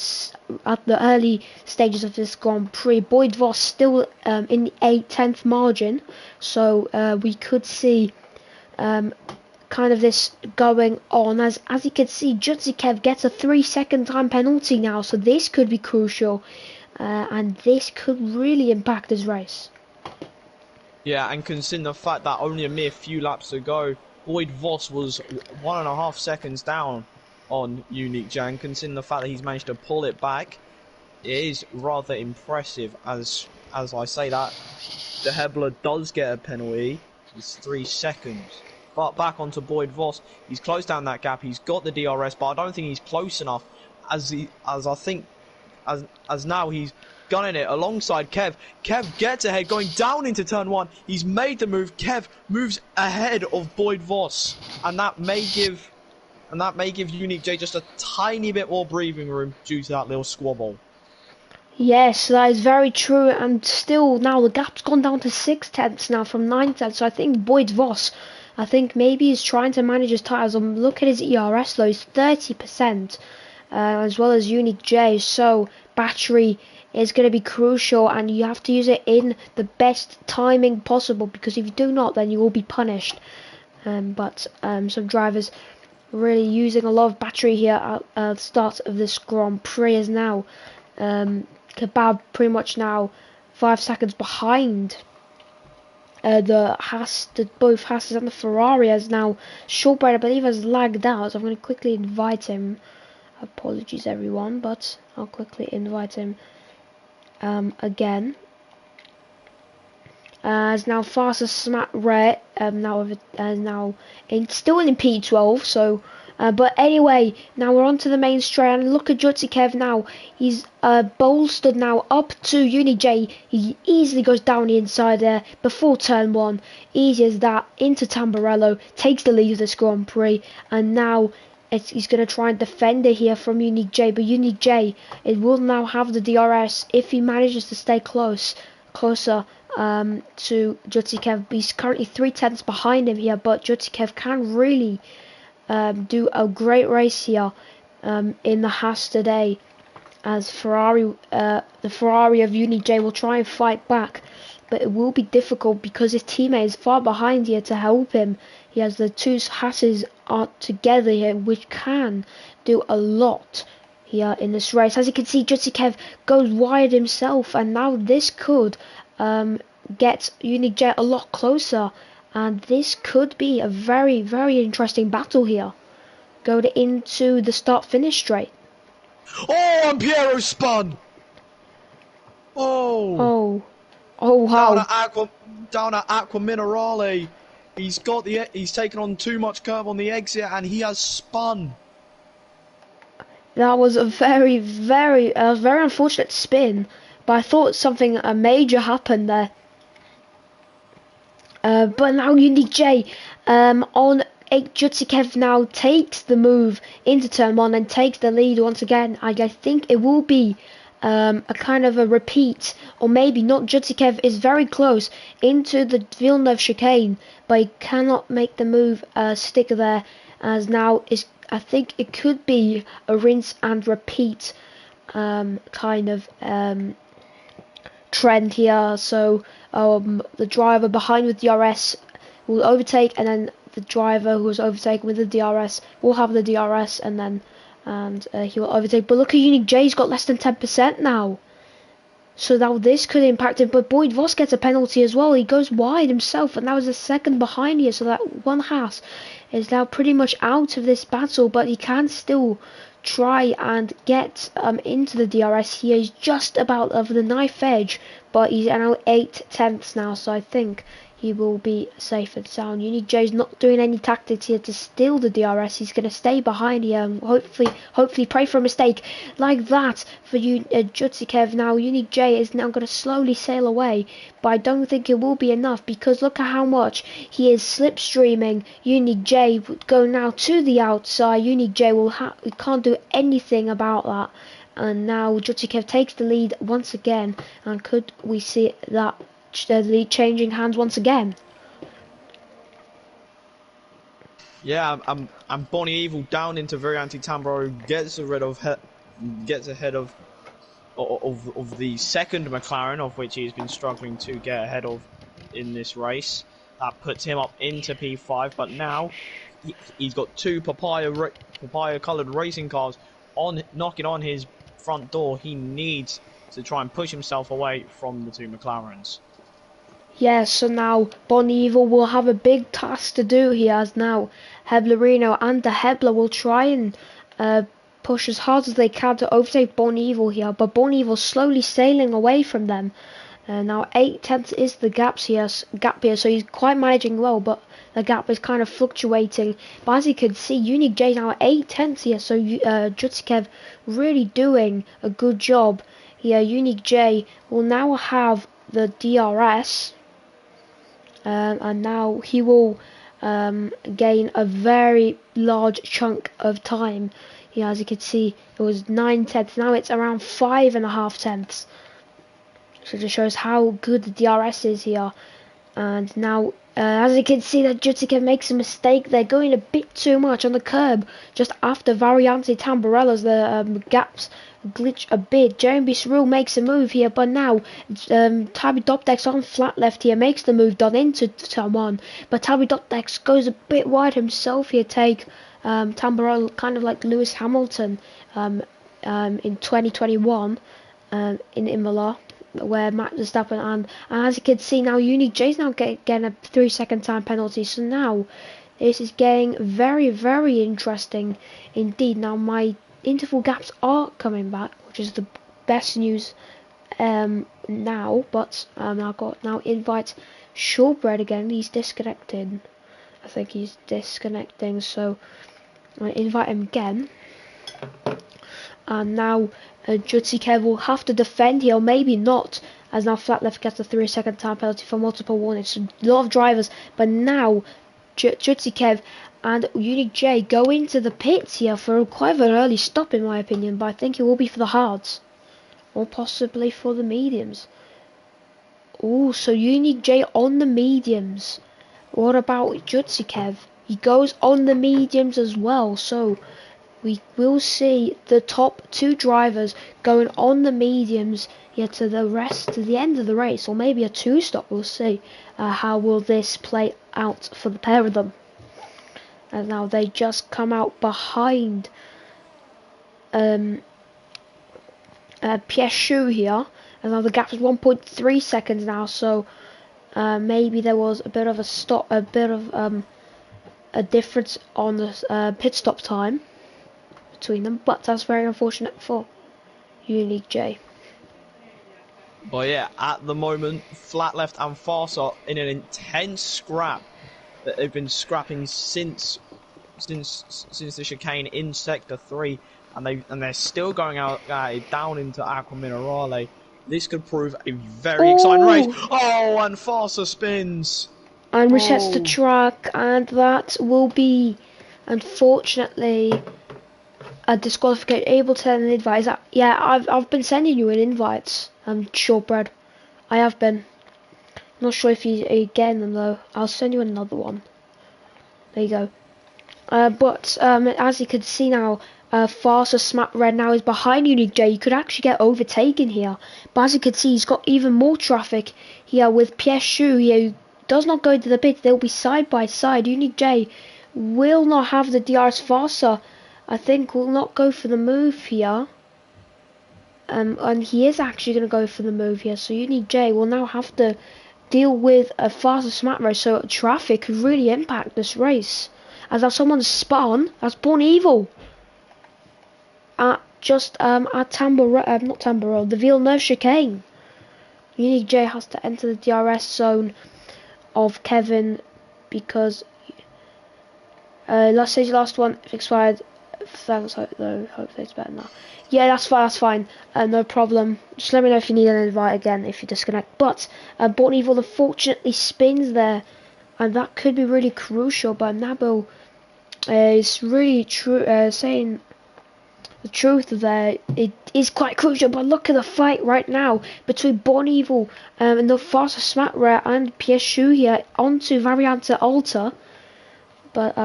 [SPEAKER 1] at the early stages of this Grand Prix, Boyd Voss still in the 10th margin, so we could see kind of this going on. As you can see, Jutsikev gets a 3-second time penalty now, so this could be crucial, and this could really impact his race.
[SPEAKER 2] Yeah, and considering the fact that only a mere few laps ago, Boyd Voss was 1.5 seconds down on Unique J, and considering the fact that he's managed to pull it back, it is rather impressive. As I say that, De Hebler does get a penalty. It's 3 seconds. But back onto Boyd Voss, he's closed down that gap. He's got the DRS, but I don't think he's close enough. As now he's gunning it alongside Kev. Kev gets ahead, going down into turn 1. He's made the move. Kev moves ahead of Boyd Voss, and that may give and that may give Unique J just a tiny bit more breathing room due to that little squabble.
[SPEAKER 1] Yes, that is very true, and still now the gap's gone down to 6 tenths now from 9 tenths. So I think Boyd Voss, I think maybe he's trying to manage his tyres. Look at his ERS though, he's 30%, as well as Unique J. So battery is going to be crucial, and you have to use it in the best timing possible, because if you do not, then you will be punished. But some drivers really using a lot of battery here at the start of this Grand Prix is now. Kebab pretty much now 5 seconds behind both Haas and the Ferrari, as now Shortbread I believe has lagged out, so I'm going to quickly invite him. Apologies everyone, but I'll quickly invite him again. As now fastest Smat Rare now still in P12, so but anyway, now we're on to the main straight, and look at Jutsikev now. He's bolstered now up to Unique J. He easily goes down the inside there before turn 1. Easy as that, into Tamburello, takes the lead of this Grand Prix, and now he's going to try and defend it here from Unique J, but Unique J, it will now have the DRS if he manages to stay closer to Jutsikev. He's currently 3 tenths behind him here, but Jutsikev can really do a great race here in the Haas today, as the Ferrari of Unique J will try and fight back, but it will be difficult because his teammate is far behind here to help him. He has the two Haas's are together here, which can do a lot here in this race. As you can see, Jutsikev goes wide himself, and now this could get Unique J a lot closer, and this could be a very, very interesting battle here, going into the start-finish straight.
[SPEAKER 2] Oh, and Piero spun! Oh
[SPEAKER 1] Wow!
[SPEAKER 2] Down at Aqua Minerale, he's taken on too much curb on the exit, and he has spun.
[SPEAKER 1] That was a very, very unfortunate spin, but I thought something major happened there. But now Unique J on 8, Jutsikev now takes the move into turn 1 and takes the lead once again. I think it will be a kind of a repeat, or maybe not. Jutsikev is very close into the Villeneuve chicane, but he cannot make the move stick there, as now I think it could be a rinse and repeat kind of trend here. So the driver behind with DRS will overtake, and then the driver who was overtaken with the DRS will have the DRS, and then he will overtake. But look at Unique J's got less than 10% now, so now this could impact him. But Boyd Voss gets a penalty as well. He goes wide himself, and that was a second behind here, so that one Haas is now pretty much out of this battle, but he can still try and get into the DRS. He is just about over the knife edge, but he's now 8 tenths now, so I think he will be safe and sound. Unique J is not doing any tactics here to steal the DRS. He's going to stay behind here and hopefully pray for a mistake like that for Jutsikev. Now Unique J is now going to slowly sail away, but I don't think it will be enough, because look at how much he is slipstreaming. Unique J would go now to the outside. Unique J we can't do anything about that, and now Jutsikev takes the lead once again, and could we see that the lead changing hands once again?
[SPEAKER 2] Yeah, and Bonnie Evil down into Variante Tambro gets ahead of the second McLaren, of which he's been struggling to get ahead of in this race. That puts him up into P5, but now he's got two papaya coloured racing cars knocking on his front door. He needs to try and push himself away from the two McLarens.
[SPEAKER 1] Yes, so now Bonnie Evil will have a big task to do here, as now Heblerino and the Hebler will try and push as hard as they can to overtake Bonnie Evil here, but Bonnie Evil slowly sailing away from them. Now 8 tenths is the gap here, so he's quite managing well, but the gap is kind of fluctuating. But as you can see, Unique J now 8 tenths here, so Jutsikev really doing a good job here. Unique J will now have the DRS, and now he will gain a very large chunk of time. Yeah, as you can see, it was 9/10. Now it's around 5.5 tenths. So it just shows how good the DRS is here. And now, as you can see, that Jutica makes a mistake. They're going a bit too much on the curb just after Variante Tamburella's the gaps glitch a bit. Jeremy Srul makes a move here, but now Tabby Dopdex on flat left here makes the move done into turn one, but Tabby Dopdex goes a bit wide himself here. Take Tamburella, kind of like Lewis Hamilton in 2021 in Imola, where Max Verstappen and as you can see now, Unique J's now getting a 3-second time penalty. So now this is getting very, very interesting indeed. Now my interval gaps are coming back, which is the best news now. But I've got now invite Shortbread again. He's disconnected. I think he's disconnecting. So I invite him again. And now Jutsi Kev will have to defend here, or maybe not, as now flat left gets a 3-second time penalty for multiple warnings. So a lot of drivers, but now Jutsi Kev and Unique J go into the pits here for quite an early stop in my opinion, but I think it will be for the hards, or possibly for the mediums. Oh, so Unique J on the mediums. What about Jutsi Kev? He goes on the mediums as well, so we will see the top two drivers going on the mediums here to the end of the race, or maybe a 2-stop. We'll see how will this play out for the pair of them. And now they just come out behind Pieshu here, and now the gap is 1.3 seconds now. So maybe there was a bit of a difference on the pit stop time between them, but that's very unfortunate for Unique J.
[SPEAKER 2] But yeah, at the moment, flat left and fast are in an intense scrap that they've been scrapping since the chicane in sector 3, and they're still going out down into Aqua Minerale. This could prove a very exciting race. Oh, and Farsa spins
[SPEAKER 1] and resets the track, and that will be unfortunately a disqualification. Able to send an invite. Yeah, I've been sending you an invite. Shortbread, I have been. Not sure if you are getting them though. I'll send you another one. There you go. But as you can see now, Farsa Smack Red now is behind Unique J. You could actually get overtaken here, but as you can see, he's got even more traffic here with Pierre Chou here, who does not go into the pit. They'll be side by side. Unique J will not have the DRS. Farsa, I think, will not go for the move here. And he is actually going to go for the move here. So Unique J will now have to deal with a faster smack race. So traffic could really impact this race. As now someone's spun, that's Born Evil. At Tamburello, the Villeneuve chicane. Unique J has to enter the DRS zone of Kevin because let's say the last one expired. Thanks, hope it's better now. Yeah, that's fine. No problem. Just let me know if you need an invite again if you disconnect. But Born Evil unfortunately spins there, and that could be really crucial. But Nabo is really saying the truth there. It is quite crucial. But look at the fight right now between Born Evil and the faster Smack Rare and Pierre Chou here onto Variante Alta. But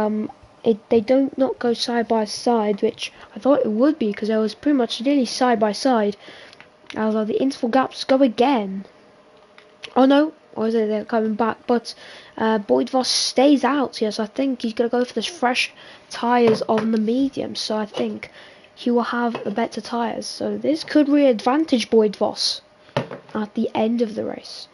[SPEAKER 1] they don't not go side by side, which I thought it would be because it was pretty much nearly side by side. Although the interval gaps go again. Oh no, or is it they're coming back? But Boyd Voss stays out here, so I think he's gonna go for the fresh tyres on the medium. So I think he will have the better tyres. So this could really advantage Boyd Voss at the end of the race.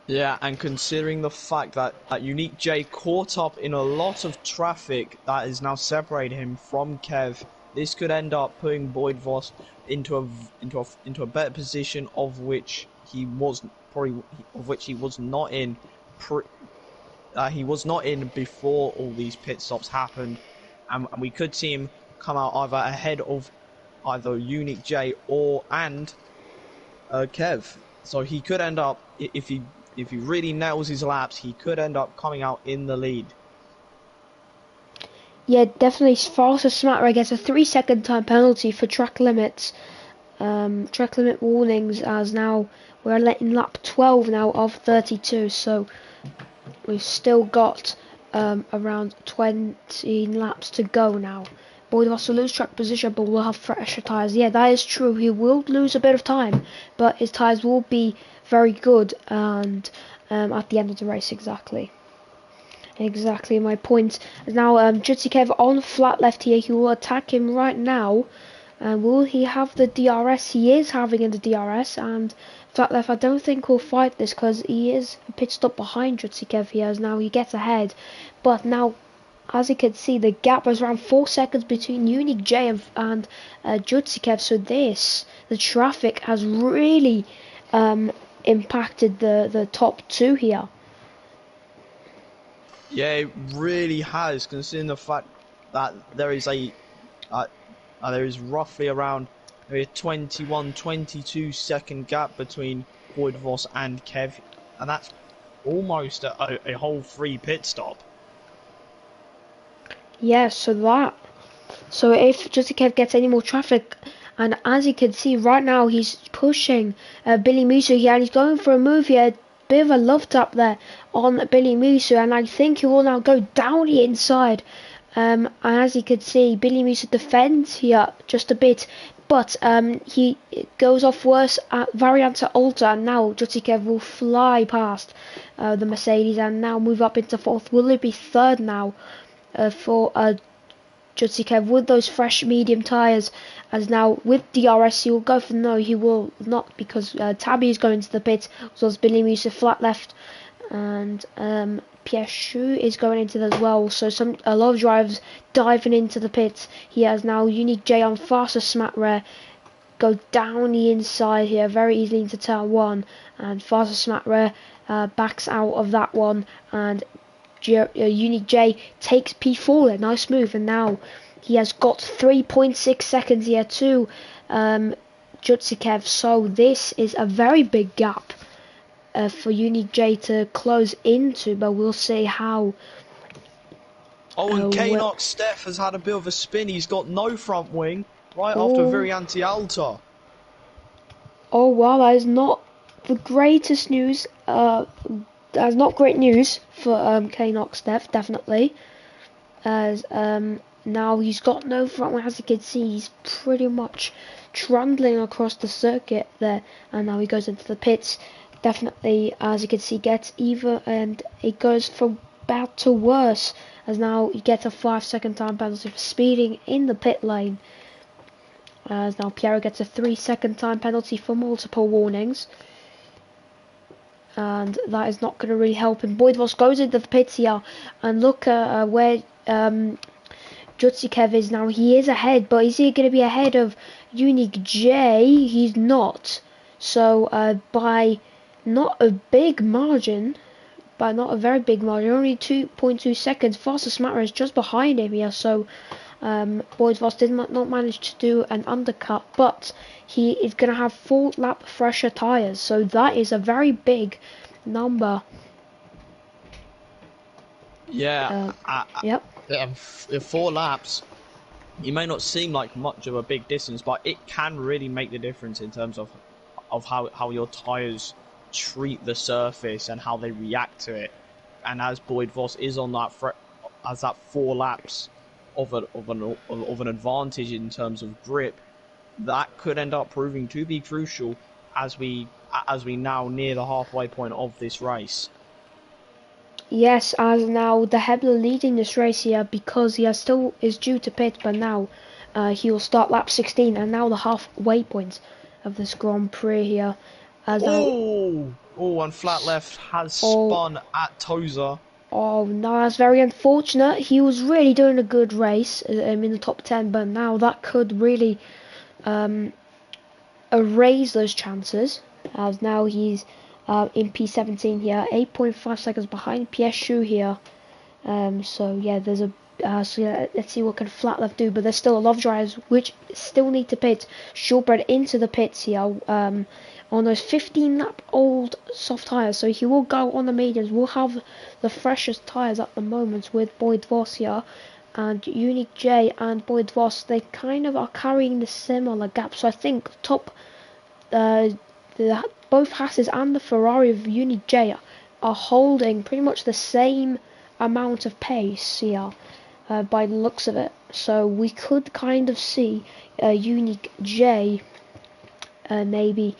[SPEAKER 2] Yeah, and considering the fact that Unique J caught up in a lot of traffic that is now separating him from Kev, this could end up putting Boyd Voss into a better position of which he was not in. He was not in before all these pit stops happened, and we could see him come out either ahead of either Unique J and Kev. So he could end up, if he if he really nails his laps, he could end up coming out in the lead.
[SPEAKER 1] Yeah, definitely. Fastest Smatter gets a 3-second time penalty for track limits. Track limit warnings, as now we're in lap 12 now of 32. So we've still got around 20 laps to go now. Boyd will also lose track position, but we'll have fresher tyres. Yeah, that is true. He will lose a bit of time, but his tyres will be very good and at the end of the race. Exactly my point. Now Jutsi Kev on flat left here. He will attack him right now. Will he have the DRS? He is having the DRS, and flat left I don't think will fight this because he is a pit stop behind Jutsi Kev here, as now he gets ahead. But now, as you can see, the gap is around 4 seconds between Unique J and Jutsi Kev. So the traffic has really impacted the top two here.
[SPEAKER 2] Yeah, it really has, considering the fact that there is roughly around a 21-22 second gap between Boyd Voss and Kev, and that's almost a whole free pit stop.
[SPEAKER 1] Yeah, so if Justin Kev gets any more traffic, and as you can see right now, he's pushing Billy Musso here, and he's going for a move here. Bit of a love tap there on Billy Musso, and I think he will now go down the inside. And as you can see, Billy Musso defends here just a bit, but he goes off worse at Variante Alta, and now Justin Kev will fly past the Mercedes and now move up into fourth. Will it be third now for Jutsi Kev with those fresh medium tyres? As now with DRS he will go for no, he will not, because Tabby is going to the pit, as well as Billy Musa flat left, and Pierre Chou is going into it as well. So a lot of drivers diving into the pits. He has now Unique J on faster Smat Rare, go down the inside here very easily into turn 1, and faster Smat Rare backs out of that one, and Unique J takes P4 there, nice move, and now he has got 3.6 seconds here to Jutsikev, so this is a very big gap for Unique J to close into, but we'll see how.
[SPEAKER 2] Oh, and K-Nox Steph has had a bit of a spin. He's got no front wing right after Variante Alta.
[SPEAKER 1] Oh wow, that is not the greatest news. That's not great news for K-Nox Steph, definitely. As now he's got no front wing, as you can see, he's pretty much trundling across the circuit there, and now he goes into the pits. Definitely, as you can see, gets even, and it goes from bad to worse, as now he gets a 5-second time penalty for speeding in the pit lane. As now Piero gets a 3-second time penalty for multiple warnings, and that is not going to really help him. Boyd Voss goes into the pits here, and look at where Jutsikev is now. He is ahead, but is he going to be ahead of Unique J? He's not. So by not a big margin, only 2.2 seconds, fastest Smatter is just behind him here. So Boyd Voss did not manage to do an undercut, but he is going to have full lap fresher tyres, so that is a very big number.
[SPEAKER 2] Yeah,
[SPEAKER 1] yep.
[SPEAKER 2] 4 laps, it may not seem like much of a big distance, but it can really make the difference in terms of how your tyres treat the surface and how they react to it. And as Boyd Voss is on that as that 4 laps of an advantage in terms of grip, that could end up proving to be crucial as we now near the halfway point of this race.
[SPEAKER 1] Yes, as now the Hebler leading this race here, because he still is due to pit, but now he will start lap 16, and now the halfway point of this Grand Prix here.
[SPEAKER 2] And flat left has spun at Toza.
[SPEAKER 1] Oh no, that's very unfortunate. He was really doing a good race in the top 10, but now that could really erase those chances, as now he's in P17 here, 8.5 seconds behind Pierre Chou here. So yeah, there's let's see what can flat left do, but there's still a lot of drivers which still need to pit. Shortbread into the pits here on on those 15 lap old soft tyres, so he will go on the mediums. We'll have the freshest tyres at the moment with Boyd Voss here, and Unique J and Boyd Voss, they kind of are carrying the similar gap. So I think both Hasses and the Ferrari of Unique J are holding pretty much the same amount of pace here, by the looks of it. So we could kind of see Unique J maybe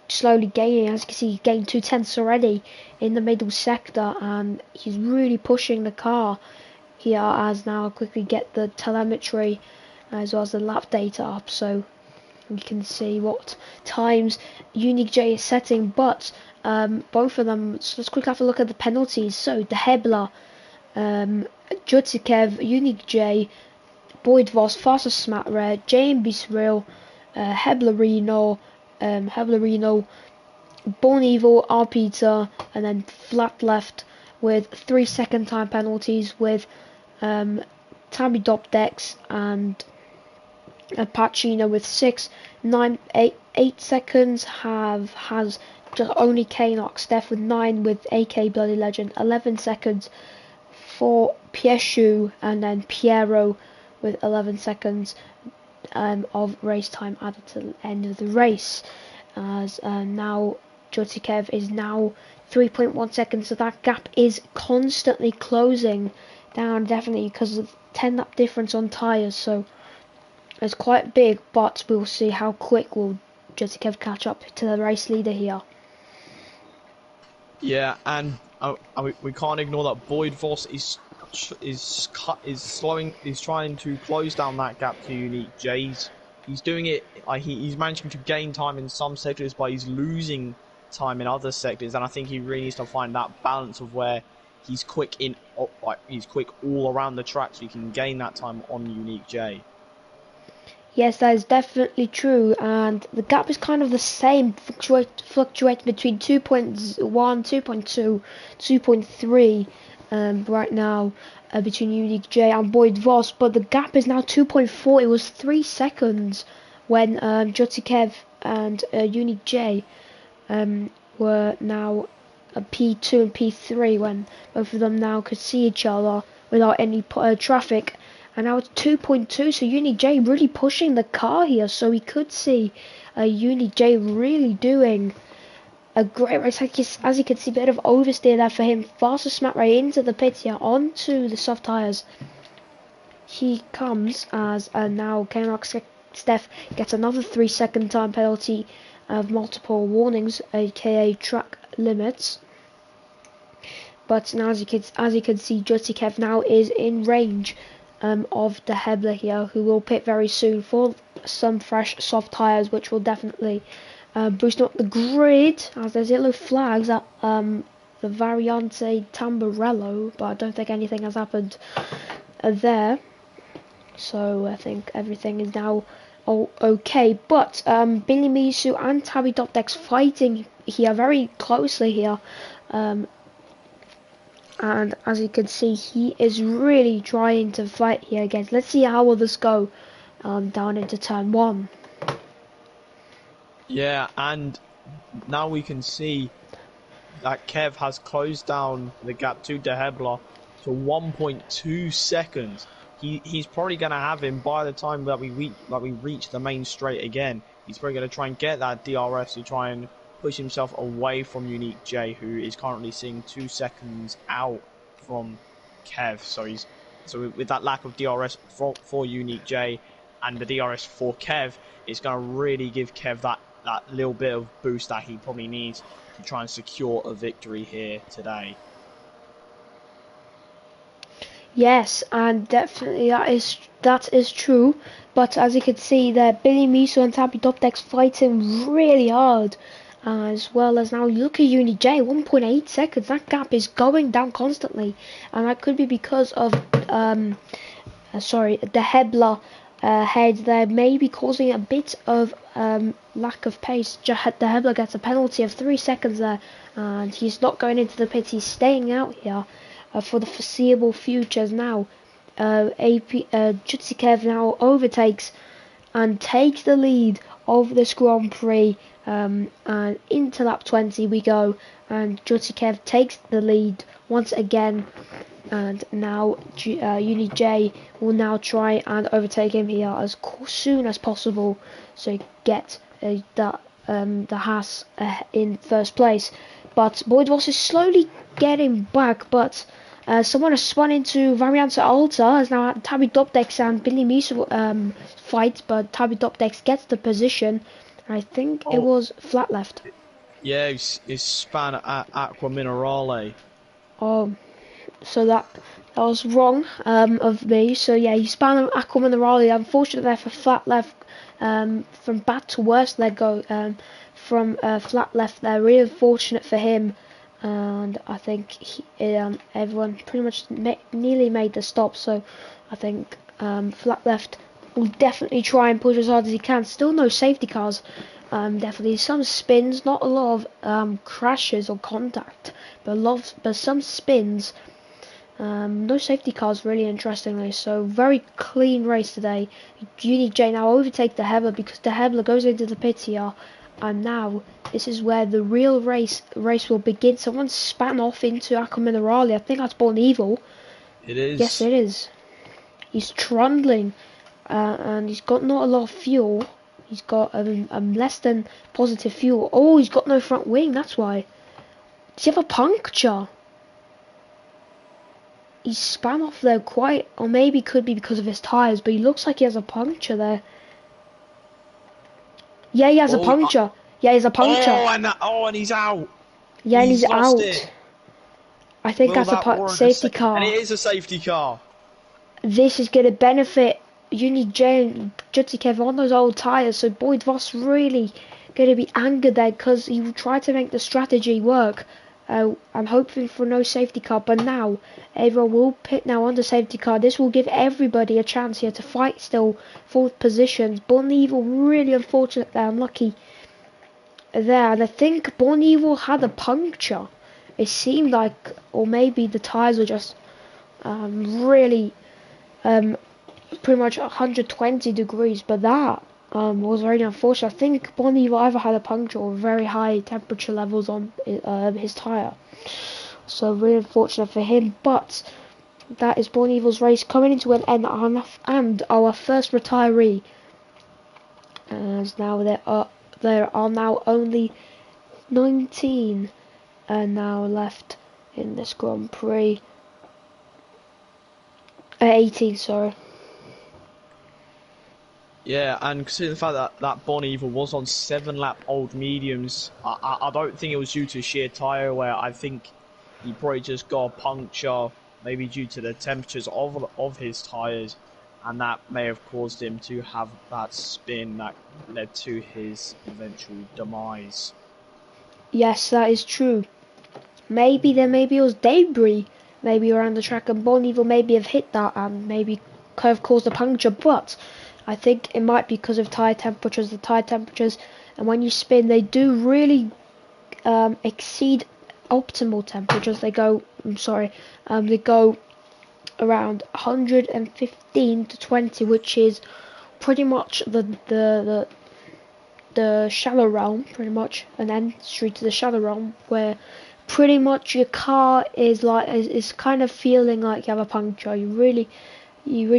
[SPEAKER 1] slowly gaining. As you can see, he gained 2/10 already in the middle sector, and he's really pushing the car here. As now I'll quickly get the telemetry as well as the lap data up, so we can see what times Unique J is setting. But both of them, so let's quickly have a look at the penalties. So De Hebler, Jutikev, Unique J, Boyd Voss, Fastest Smat Red, JMB Cyril, Heblerino, Born Evil, R. Peter, and then flat left with 3 second time penalties with Tabby Dopdex and Pacino with 6, 9, 8 seconds. Has just only Knox, Steph with 9 with AK Bloody Legend, 11 seconds for Pieshu, and then Piero with 11 seconds of race time added to the end of the race. As now Jutikev is now 3.1 seconds, so that gap is constantly closing down, definitely because of 10 lap difference on tyres, so it's quite big. But we'll see how quick will Jutikev catch up to the race leader here.
[SPEAKER 2] Yeah, and we can't ignore that Boyd Voss is trying to close down that gap to Unique J. He's doing it. He's managing to gain time in some sectors, but he's losing time in other sectors. And I think he really needs to find that balance of where he's quick he's quick all around the track, so he can gain that time on Unique J.
[SPEAKER 1] Yes, that is definitely true, and the gap is kind of the same, fluctuating between 2.1, 2.2, 2.3 right now between Unique J and Boyd Voss, but the gap is now 2.4. It was 3 seconds when Jutikev and Unique J were now P2 and P3, when both of them now could see each other without any traffic. And now it's 2.2, so Unique J really pushing the car here, so we could see Unique J really doing a great race. As you can see, a bit of oversteer there for him. Fastest smack right into the pit here, onto the soft tyres. He comes as now Knox Steph gets another 3 second time penalty of multiple warnings, aka track limits. But now as you can see, Jutikev now is in range of De Hebler here, who will pit very soon for some fresh soft tyres, which will definitely boost up the grid, as there's yellow flags at the Variante Tamburello, but I don't think anything has happened there, so I think everything is now okay. But Billy Misu and Tabby Dopdex fighting here very closely here, and as you can see, he is really trying to fight here again. Let's see how will this go down into turn 1.
[SPEAKER 2] Yeah, and now we can see that Kev has closed down the gap to De Hebler to 1.2 seconds. He's probably going to have him by the time that we reach the main straight again. He's probably going to try and get that DRS to try and push himself away from Unique J, who is currently seeing 2 seconds out from Kev. So with that lack of DRS for Unique J and the DRS for Kev, it's going to really give Kev that little bit of boost that he probably needs to try and secure a victory here today.
[SPEAKER 1] Yes, and definitely that is true. But as you can see there, Billy Miso and Tabby Dopdex fighting really hard. As well as now look at Unique J, 1.8 seconds. That gap is going down constantly, and that could be because of the Hebler head there, maybe causing a bit of lack of pace. De Hebler gets a penalty of 3 seconds there, and he's not going into the pit. He's staying out here for the foreseeable futures now. Jutsikev now overtakes and takes the lead of this Grand Prix. And into lap 20 we go, and Jutikev takes the lead once again, and now Uni J will now try and overtake him here as soon as possible, so get the Haas in first place. But Boyd Voss is slowly getting back, but someone has spun into Variante Alta, as now Tabi Dopdex and Billy Misa fight, but Tabi Dopdex gets the position. I think it was flat left.
[SPEAKER 2] Yeah, it's span at Aqua Minerale.
[SPEAKER 1] Oh, so that was wrong of me. So yeah, he spun Aqua Minerale. Unfortunately there for flat left. From bad to worse they go. From flat left there. Really unfortunate for him. And I think everyone pretty much nearly made the stop. So I think flat left will definitely try and push as hard as he can. Still no safety cars. Definitely some spins, not a lot of crashes or contact, but some spins. No safety cars, really interestingly. So very clean race today. Uni J now overtake the Hebler, because the Hebler goes into the pit here, and now this is where the real race will begin. Someone span off into Aqua Minerale. I think that's Born Evil.
[SPEAKER 2] It is.
[SPEAKER 1] Yes, it is. He's trundling, and he's got not a lot of fuel. He's got less than positive fuel. Oh, he's got no front wing, that's why. Does he have a puncture? He span off there quite, or maybe could be because of his tyres, but he looks like he has a puncture there. Yeah, he has a puncture. Yeah, he has a puncture.
[SPEAKER 2] And he's out.
[SPEAKER 1] Yeah, and he's out.
[SPEAKER 2] It.
[SPEAKER 1] I think that's a safety car.
[SPEAKER 2] And it is a safety car.
[SPEAKER 1] This is going to benefit Uni J and Jutikev on those old tyres, so Boyd Voss really going to be angered there, because he will try to make the strategy work. I'm hoping for no safety car, but now everyone will pit now on the safety car. This will give everybody a chance here to fight still fourth positions. Born Evil really unfortunate there, unlucky there, and I think Born Evil had a puncture. It seemed like, or maybe the tyres were just really pretty much 120 degrees, but that was very unfortunate. I think Born Evil either had a puncture or very high temperature levels on his tyre, so really unfortunate for him. But that is Born Evil's race coming into an end, and our first retiree, as now there are now only 19 now left in this Grand Prix. 18, sorry.
[SPEAKER 2] Yeah, and considering the fact that Born Evil was on 7-lap old mediums, I don't think it was due to sheer tyre wear. I think he probably just got a puncture, maybe due to the temperatures of his tyres, and that may have caused him to have that spin that led to his eventual demise.
[SPEAKER 1] Yes, that is true. Maybe it was debris maybe around the track, and Born Evil maybe have hit that and maybe could have caused a puncture, but I think it might be because of tyre temperatures. The tyre temperatures, and when you spin, they do really exceed optimal temperatures. They go around 115 to 20, which is pretty much the shallow realm, pretty much an entry to the shallow realm, where pretty much your car is kind of feeling like you have a puncture. You really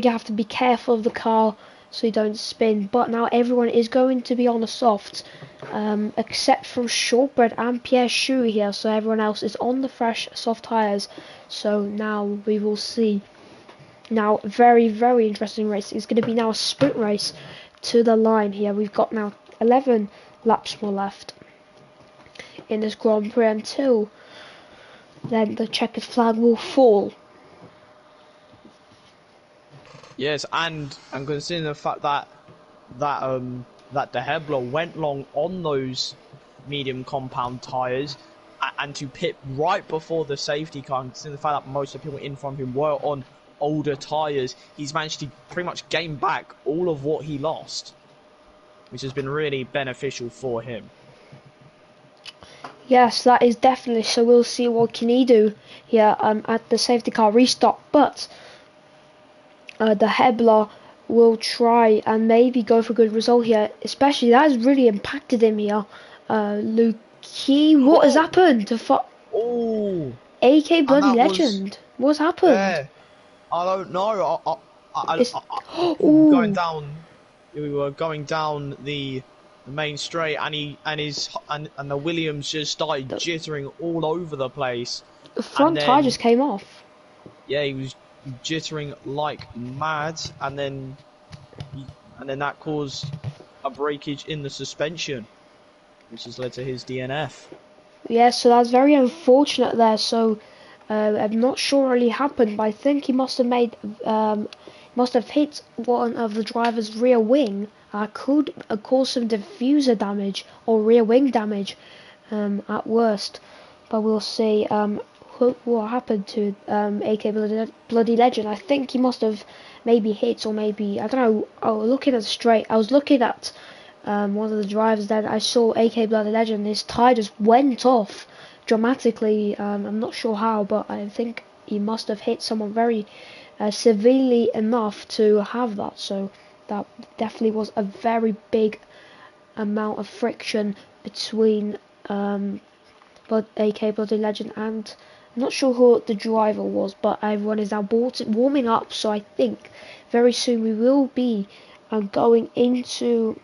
[SPEAKER 1] have to be careful of the car so you don't spin. But now everyone is going to be on the softs, except from Shortbread and Pierre Shu here, so everyone else is on the fresh soft tyres. So now we will see. Now, very, very interesting race. It's going to be now a sprint race to the line here. We've got now 11 laps more left in this Grand Prix until then the checkered flag will fall.
[SPEAKER 2] Yes, and considering the fact that the Hebler went long on those medium compound tyres, and to pit right before the safety car, and considering the fact that most of the people in front of him were on older tyres, he's managed to pretty much gain back all of what he lost, which has been really beneficial for him.
[SPEAKER 1] Yes, that is definitely. So we'll see what can he do here at the safety car restart. But the Hebler will try and maybe go for a good result here. Especially that has really impacted him here. Luki, what has happened to
[SPEAKER 2] Oh,
[SPEAKER 1] AK
[SPEAKER 2] and
[SPEAKER 1] Bloody
[SPEAKER 2] that was
[SPEAKER 1] Legend? What's happened?
[SPEAKER 2] yeah. I don't know.
[SPEAKER 1] It's
[SPEAKER 2] We were going
[SPEAKER 1] oh,
[SPEAKER 2] down. We were going down the main straight, and and the Williams just started
[SPEAKER 1] the
[SPEAKER 2] jittering all over the place, and
[SPEAKER 1] front tire
[SPEAKER 2] then
[SPEAKER 1] just came off.
[SPEAKER 2] yeah, he was jittering like mad, and then that caused a breakage in the suspension, which has led to his DNF.
[SPEAKER 1] Yeah, so that's very unfortunate there. So I'm not sure what really happened, but I think he must have hit one of the driver's rear wing. Could cause some diffuser damage or rear wing damage at worst. But we'll see what happened to AK Bloody Legend. I think he must have maybe hit or maybe, I don't know. Oh, looking at straight, I was looking at one of the drivers then I saw AK Bloody Legend, his tire just went off dramatically. I'm not sure how, but I think he must have hit someone very severely enough to have that. So that definitely was a very big amount of friction between AK Bloody Legend and I'm not sure who the driver was, but everyone is now warming up. So I think very soon we will be going into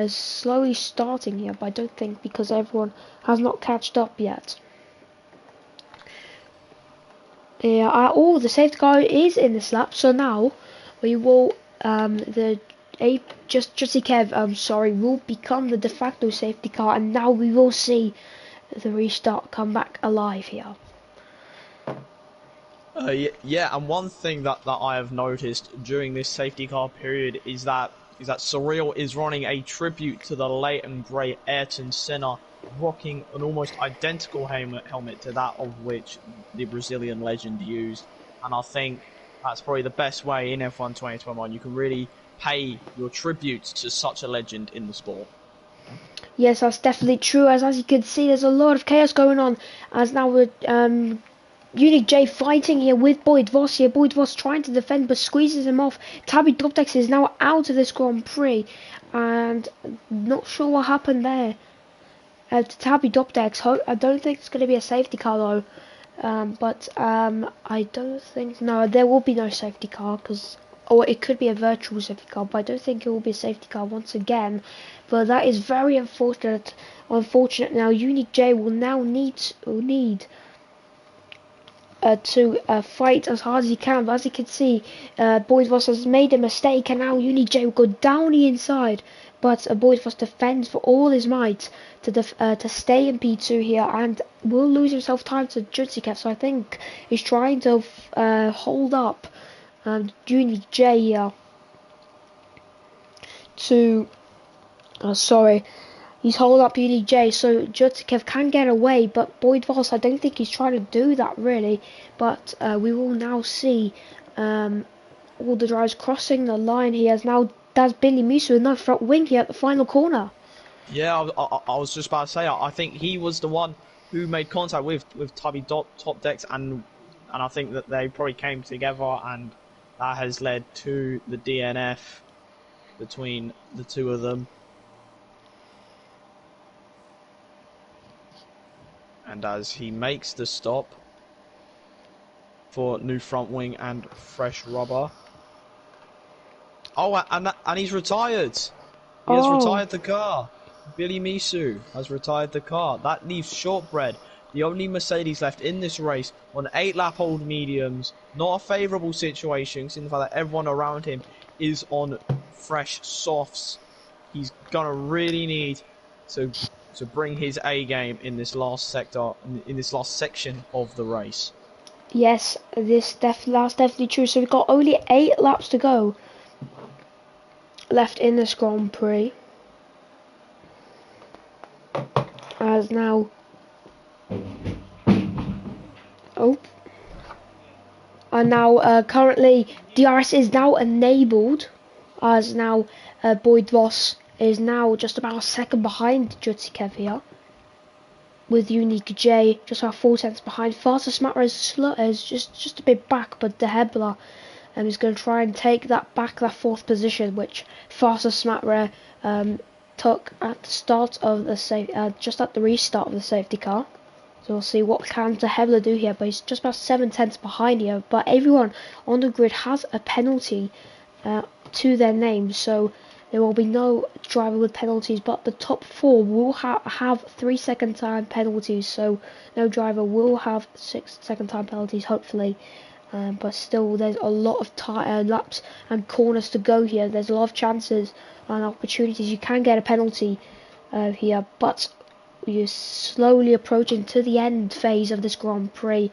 [SPEAKER 1] slowly starting here, but I don't think because everyone has not catched up yet. Yeah, the safety car is in this lap, so now we will Justy Kev will become the de facto safety car, and now we will see the restart come back alive here.
[SPEAKER 2] Yeah, and one thing that I have noticed during this safety car period is that Surreal is running a tribute to the late and great Ayrton Senna, rocking an almost identical helmet to that of which the Brazilian legend used. And I think that's probably the best way in F1 2021 you can really pay your tribute to such a legend in the sport.
[SPEAKER 1] Yes, that's definitely true. As you can see, there's a lot of chaos going on. As now we're Unique J fighting here with Boyd Voss here. Boyd Voss trying to defend but squeezes him off. Tabby Doptex is now out of this Grand Prix. And not sure what happened there. To Tabby Doptex. I don't think it's going to be a safety car though. I don't think... No, there will be no safety car because... Or it could be a virtual safety car, but I don't think it will be a safety car once again. But that is very unfortunate. Unfortunate now. Unique J will now need to fight as hard as he can. But as you can see, Boyd Voss has made a mistake, and now Unique J will go down the inside. But Boyd Voss defends for all his might to stay in P2 here, and will lose himself time to Jutsikev. So I think he's trying to hold up Unique J here to... sorry. He's holding up Unique J, so Jutsikev can get away, but Boyd Voss, I don't think he's trying to do that really. But we will now see all the drivers crossing the line here. That's Billy Musso with no front wing here at the final corner.
[SPEAKER 2] Yeah, I was just about to say, I think he was the one who made contact with Tubby Top Decks, and I think that they probably came together, and that has led to the DNF between the two of them. And as he makes the stop for new front wing and fresh rubber. Oh, and he's retired. He has retired the car. Billy Misu has retired the car. That leaves Shortbread, the only Mercedes left in this race, on 8-lap old mediums. Not a favourable situation, considering the fact that everyone around him is on fresh softs. He's gonna really need to bring his A game in this last sector, in this last section of the race.
[SPEAKER 1] Yes, that's definitely true. So we've got only 8 laps to go left in this Grand Prix. As now... Oh. And now currently DRS is now enabled. As now Boyd Voss is now just about a second behind Jutsikev here. With Unique J just about 4 tenths behind. Fastest Smatter is just a bit back, but De Hebler is going to try and take that 4th position, which Fastest Smatter took at the start of the just at the restart of the safety car. So we'll see what can De Hebler do here, but he's just about 7 tenths behind here. But everyone on the grid has a penalty to their name, so there will be no driver with penalties, but the top 4 will have 3-second time penalties, so no driver will have 6-second time penalties, hopefully. But still, there's a lot of laps and corners to go here. There's a lot of chances and opportunities. You can get a penalty here, but you're slowly approaching to the end phase of this Grand Prix.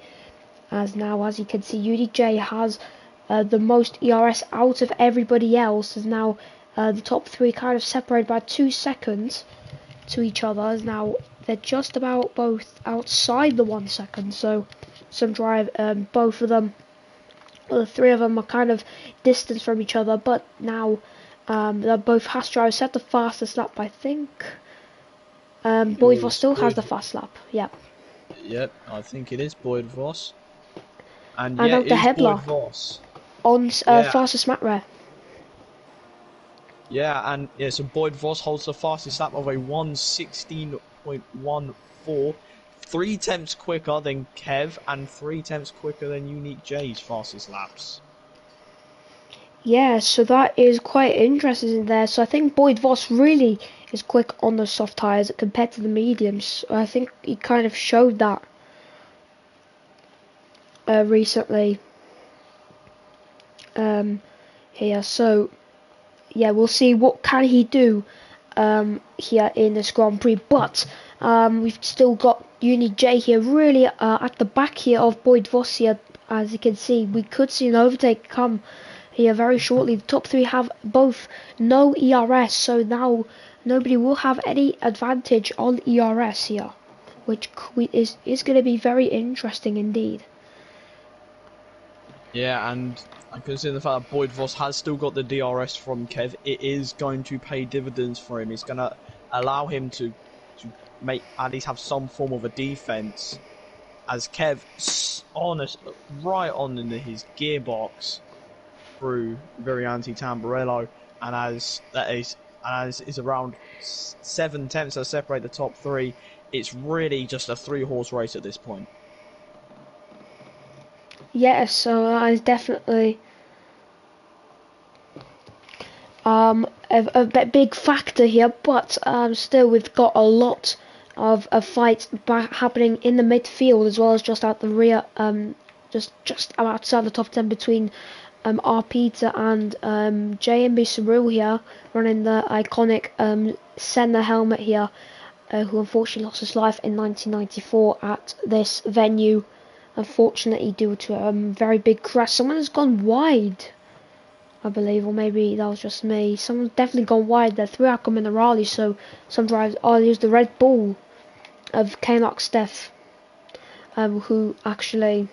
[SPEAKER 1] As you can see, UDJ has the most ERS out of everybody else. As now the top 3 kind of separated by 2 seconds to each other. As now they're just about both outside the 1 second. So both of them, well, the 3 of them are kind of distant from each other. But now they're both Haas drivers set the fastest lap, I think. Boyd Voss still has the fast lap. Yeah.
[SPEAKER 2] Yep, I think it is Boyd Voss. And
[SPEAKER 1] yeah,
[SPEAKER 2] it is Boyd Voss.
[SPEAKER 1] On fastest lap rare.
[SPEAKER 2] Yeah, and so Boyd Voss holds the fastest lap of a 1:16.14, 3 tenths quicker than Kev, and 3 tenths quicker than Unique J's fastest laps.
[SPEAKER 1] Yeah, so that is quite interesting there. So I think Boyd Voss really is quick on the soft tyres compared to the mediums. I think he kind of showed that recently here. So yeah, we'll see what can he do here in this Grand Prix. But we've still got Unique J here really at the back here of Boyd Voss here. As you can see, we could see an overtake come here very shortly. The top 3 have both no ERS, so now nobody will have any advantage on ERS here, which is going to be very interesting indeed.
[SPEAKER 2] Yeah, and I consider the fact that Boyd Voss has still got the DRS from Kev. It is going to pay dividends for him. It's going to allow him to make at least have some form of a defense, as Kev right on into his gearbox through very anti-Tamburello, and as is around 7 tenths that separate the top 3, it's really just a 3-horse race at this point.
[SPEAKER 1] Yes, so that is definitely a big factor here, but still we've got a lot of fights happening in the midfield as well as just out the rear, just outside the top 10 between R. Peter and JMB Cyril here, running the iconic Senna helmet here, who unfortunately lost his life in 1994 at this venue, unfortunately due to a very big crash. Someone has gone wide, I believe, or maybe that was just me. Someone's definitely gone wide. There are 3 outcome in the rally, so some drivers use the Red Bull of K-Nox Steph, who actually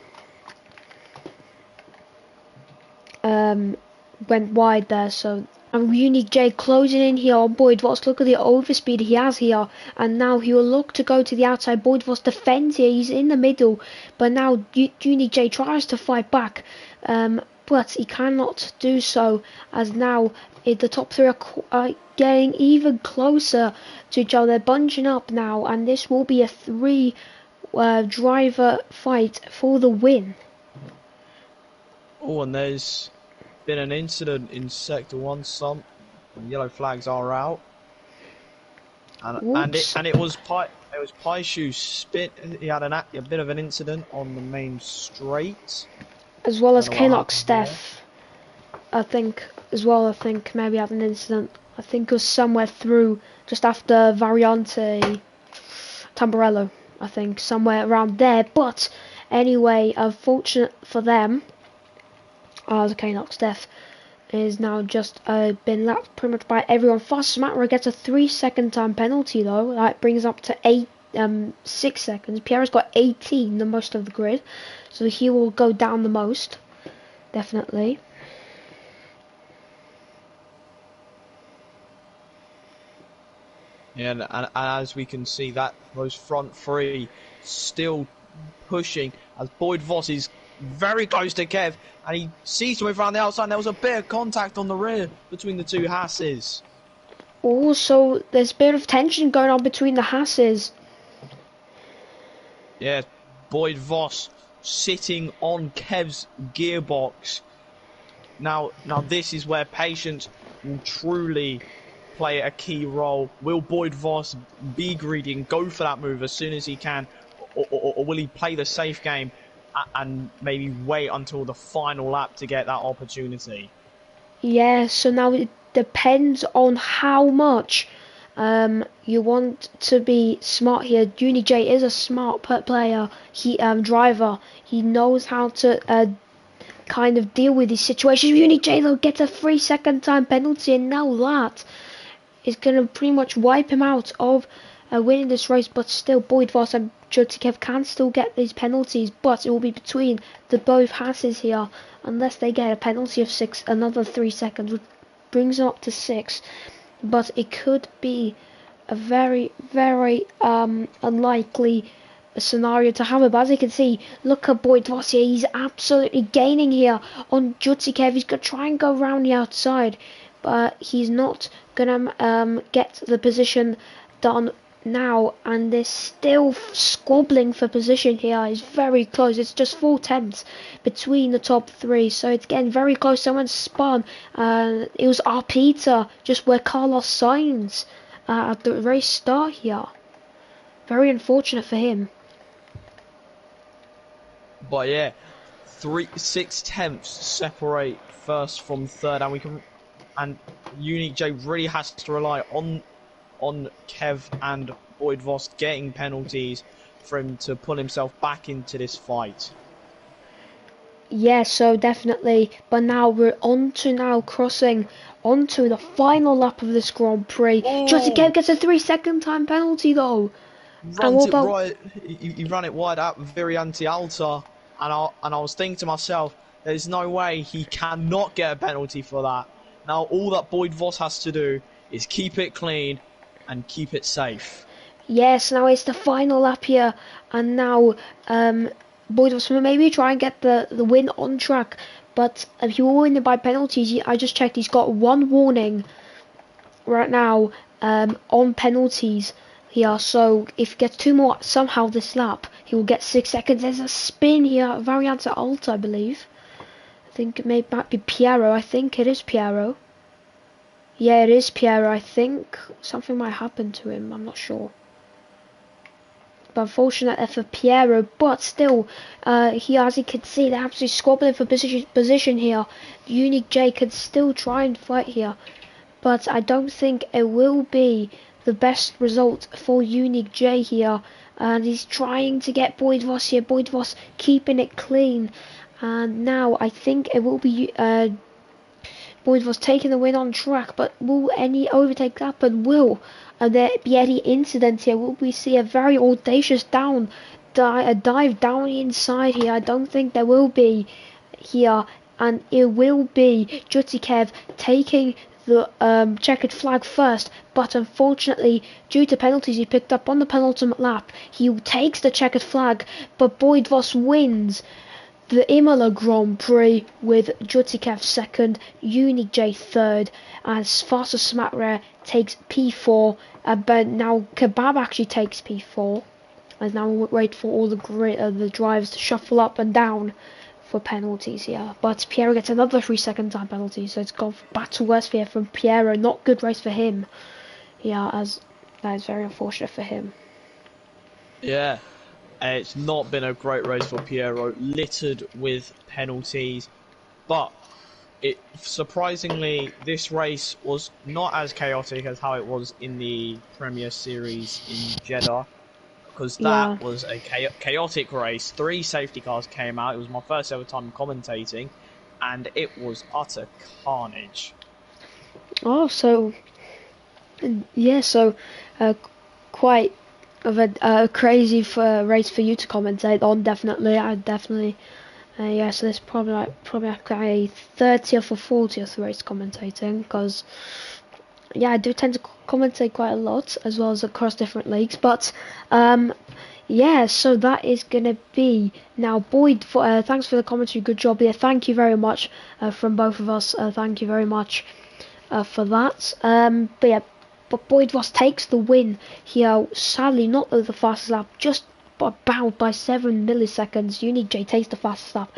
[SPEAKER 1] went wide there. So Unique J closing in here on Boyd Voss. Look at the overspeed he has here, and now he will look to go to the outside. Boyd Voss defends here. He's in the middle, but now Unique J tries to fight back, but he cannot do so, as now the top 3 are getting even closer to each other. They're bunching up now, and this will be a 3 driver fight for the win.
[SPEAKER 2] Oh, and there's been an incident in Sector 1. Some yellow flags are out, and it was Paishu spit. He had a bit of an incident on the main straight,
[SPEAKER 1] as well as K-Nox Steph. I think maybe had an incident. I think it was somewhere through just after Variante Tamburello. I think somewhere around there. But anyway, unfortunate for them, as K-Nox Steph is now just been lapped pretty much by everyone. Fastest Matera gets a 3-second time penalty though. That brings up to 6 seconds. Pierre's got 18, the most of the grid, so he will go down the most, definitely.
[SPEAKER 2] Yeah, and as we can see, that those front 3 still pushing, as Boyd Voss is very close to Kev, and he sees to move around the outside, and there was a bit of contact on the rear between the 2 Hasses.
[SPEAKER 1] Also, there's a bit of tension going on between the Hasses.
[SPEAKER 2] Yeah, Boyd Voss sitting on Kev's gearbox. Now this is where patience will truly play a key role. Will Boyd Voss be greedy and go for that move as soon as he can, or will he play the safe game and maybe wait until the final lap to get that opportunity?
[SPEAKER 1] Yeah, so now it depends on how much you want to be smart here. Uni J is a smart player. He driver. He knows how to kind of deal with these situations. Uni J though gets a 3-second time penalty, and now that is gonna pretty much wipe him out of winning this race. But still, Boyd Voss and Jotikev can still get these penalties, but it will be between the both Hasses here, unless they get a penalty of another 3 seconds, which brings them up to 6. But it could be a very, very unlikely scenario to have it. But as you can see, look at Boyd Voss here. He's absolutely gaining here on Jutsikev. He's going to try and go around the outside, but he's not going to get the position done now. And they're still squabbling for position here. It's very close. It's just 4 tenths between the top 3. So it's getting very close. Someone spun. It was Arpita, just where Carlos Sainz at the race start here. Very unfortunate for him.
[SPEAKER 2] But yeah, 6 tenths separate first from third, and Unique J really has to rely on Kev and Boyd Voss getting penalties for him to pull himself back into this fight.
[SPEAKER 1] Yeah, so definitely. But now we're crossing onto the final lap of this Grand Prix. Jotty Kev gets a 3-second time penalty though.
[SPEAKER 2] Runs it right. He ran it wide out, very anti-alta, and I was thinking to myself, there's no way he cannot get a penalty for that. Now all that Boyd Voss has to do is keep it clean and keep it safe.
[SPEAKER 1] Yes, now it's the final lap here, and now Boyd Voss will maybe try and get the win on track, but he will win it by penalties. I just checked, he's got 1 warning right now on penalties here, so if he gets 2 more somehow this lap, he will get 6 seconds. There's a spin here, variant to Alta, I believe. I think it might be Piero. I think it is Piero. Yeah, it is Piero. I think something might happen to him. I'm not sure. But unfortunately for Piero, but still, here, as you can see, they're absolutely squabbling for position here. Unique J could still try and fight here, but I don't think it will be the best result for Unique J here. And he's trying to get Boyd Voss here. Boyd Voss keeping it clean. And now I think it will be Boyd Voss taking the win on track. But will any overtake happen? Will there be any incident here? Will we see a very audacious dive down inside here? I don't think there will be here. And it will be Jutikev taking the checkered flag first, but unfortunately, due to penalties he picked up on the penultimate lap, he takes the checkered flag, but Boyd Voss wins the Imola Grand Prix with Jutikev second, Unique J third, as Fast as Smack Rare takes P4, but now Kebab actually takes P4, as now we'll wait for all the drivers to shuffle up and down for penalties here. But Piero gets another 3-second time penalty, so it's gone back to worse here from Piero. Not good race for him. Yeah, as that is very unfortunate for him.
[SPEAKER 2] Yeah, it's not been a great race for Piero, littered with penalties, but surprisingly this race was not as chaotic as how it was in the Premier Series in Jeddah. Because that was a chaotic race. 3 safety cars came out. It was my first ever time commentating, and it was utter carnage.
[SPEAKER 1] Oh, so yeah, so quite of a crazy race for you to commentate on. Definitely, yeah. So this probably like a 30th or 40th race commentating, because yeah, I do tend to commentate quite a lot, as well as across different leagues. But yeah, so that is gonna be now Boyd. Thanks for the commentary, good job there. Thank you very much from both of us. Thank you very much for that. But yeah, but Boyd Ross takes the win here. Sadly, not the fastest lap, just about by 7 milliseconds. Unique J takes the fastest lap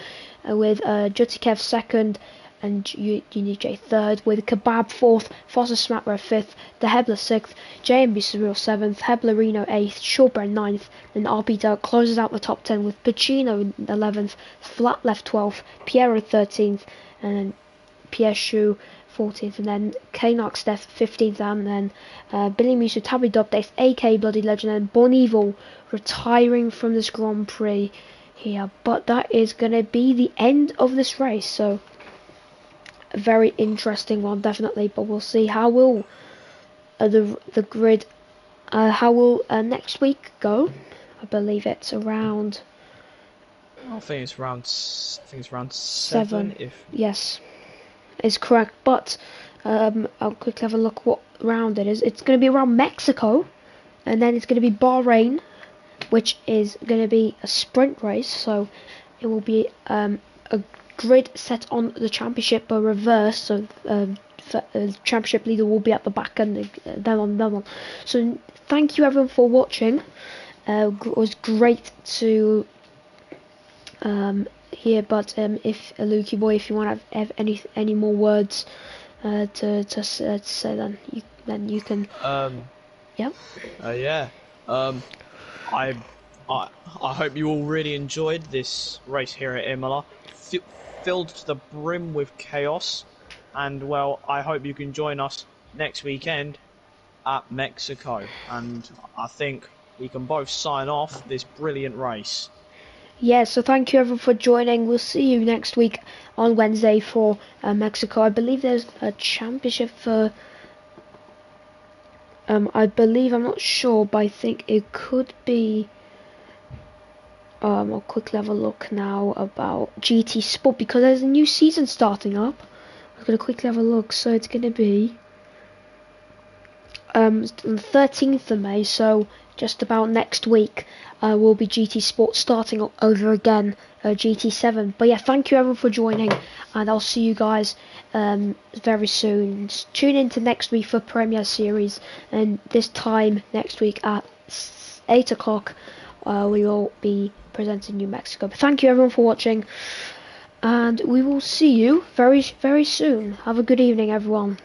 [SPEAKER 1] with Jutikev second and Unique J third, with Kebab fourth, Foster Smatro fifth, De Hebler sixth, JMB Surreal seventh, Heblerino eighth, Shawbrand ninth, and RB Dirk closes out the top 10 with Pacino 11th, Flat Left 12th, Piero 13th, and then Pierre Chou 14th, and then K-Nox Steph 15th, and then Billy Musu, Tabby Dubdates, AK Bloody Legend, and Bon Evil retiring from this Grand Prix here. But that is going to be the end of this race, so a very interesting one, definitely. But we'll see how will the grid, how will next week go. I believe it's around.
[SPEAKER 2] I think it's round 7. If
[SPEAKER 1] yes, is correct. But I'll quickly have a look what round it is. It's going to be around Mexico, and then it's going to be Bahrain, which is going to be a sprint race. So it will be a grid set on the championship, but reverse. So championship leader will be at the back and then on. So thank you everyone for watching. It was great to hear. But if Lukey boy, if you want to have any more words to say, then you can.
[SPEAKER 2] Yeah. I hope you all really enjoyed this race here at Imola, filled to the brim with chaos, and well, I hope you can join us next weekend at Mexico, and I think we can both sign off this brilliant race.
[SPEAKER 1] Yeah, so thank you everyone for joining. We'll see you next week on Wednesday for Mexico. I believe there's a championship for I'm not sure, but I think it could be. I'll quickly have a look now about GT Sport, because there's a new season starting up. I'm gonna quickly have a look. So it's gonna be on the 13th of May, so just about next week, will be GT Sport starting over again, GT7. But yeah, thank you everyone for joining, and I'll see you guys very soon. Tune in to next week for Premier Series, and this time next week at 8 o'clock, we will be presenting New Mexico. But thank you everyone for watching, and we will see you very, very soon. Have a good evening, everyone.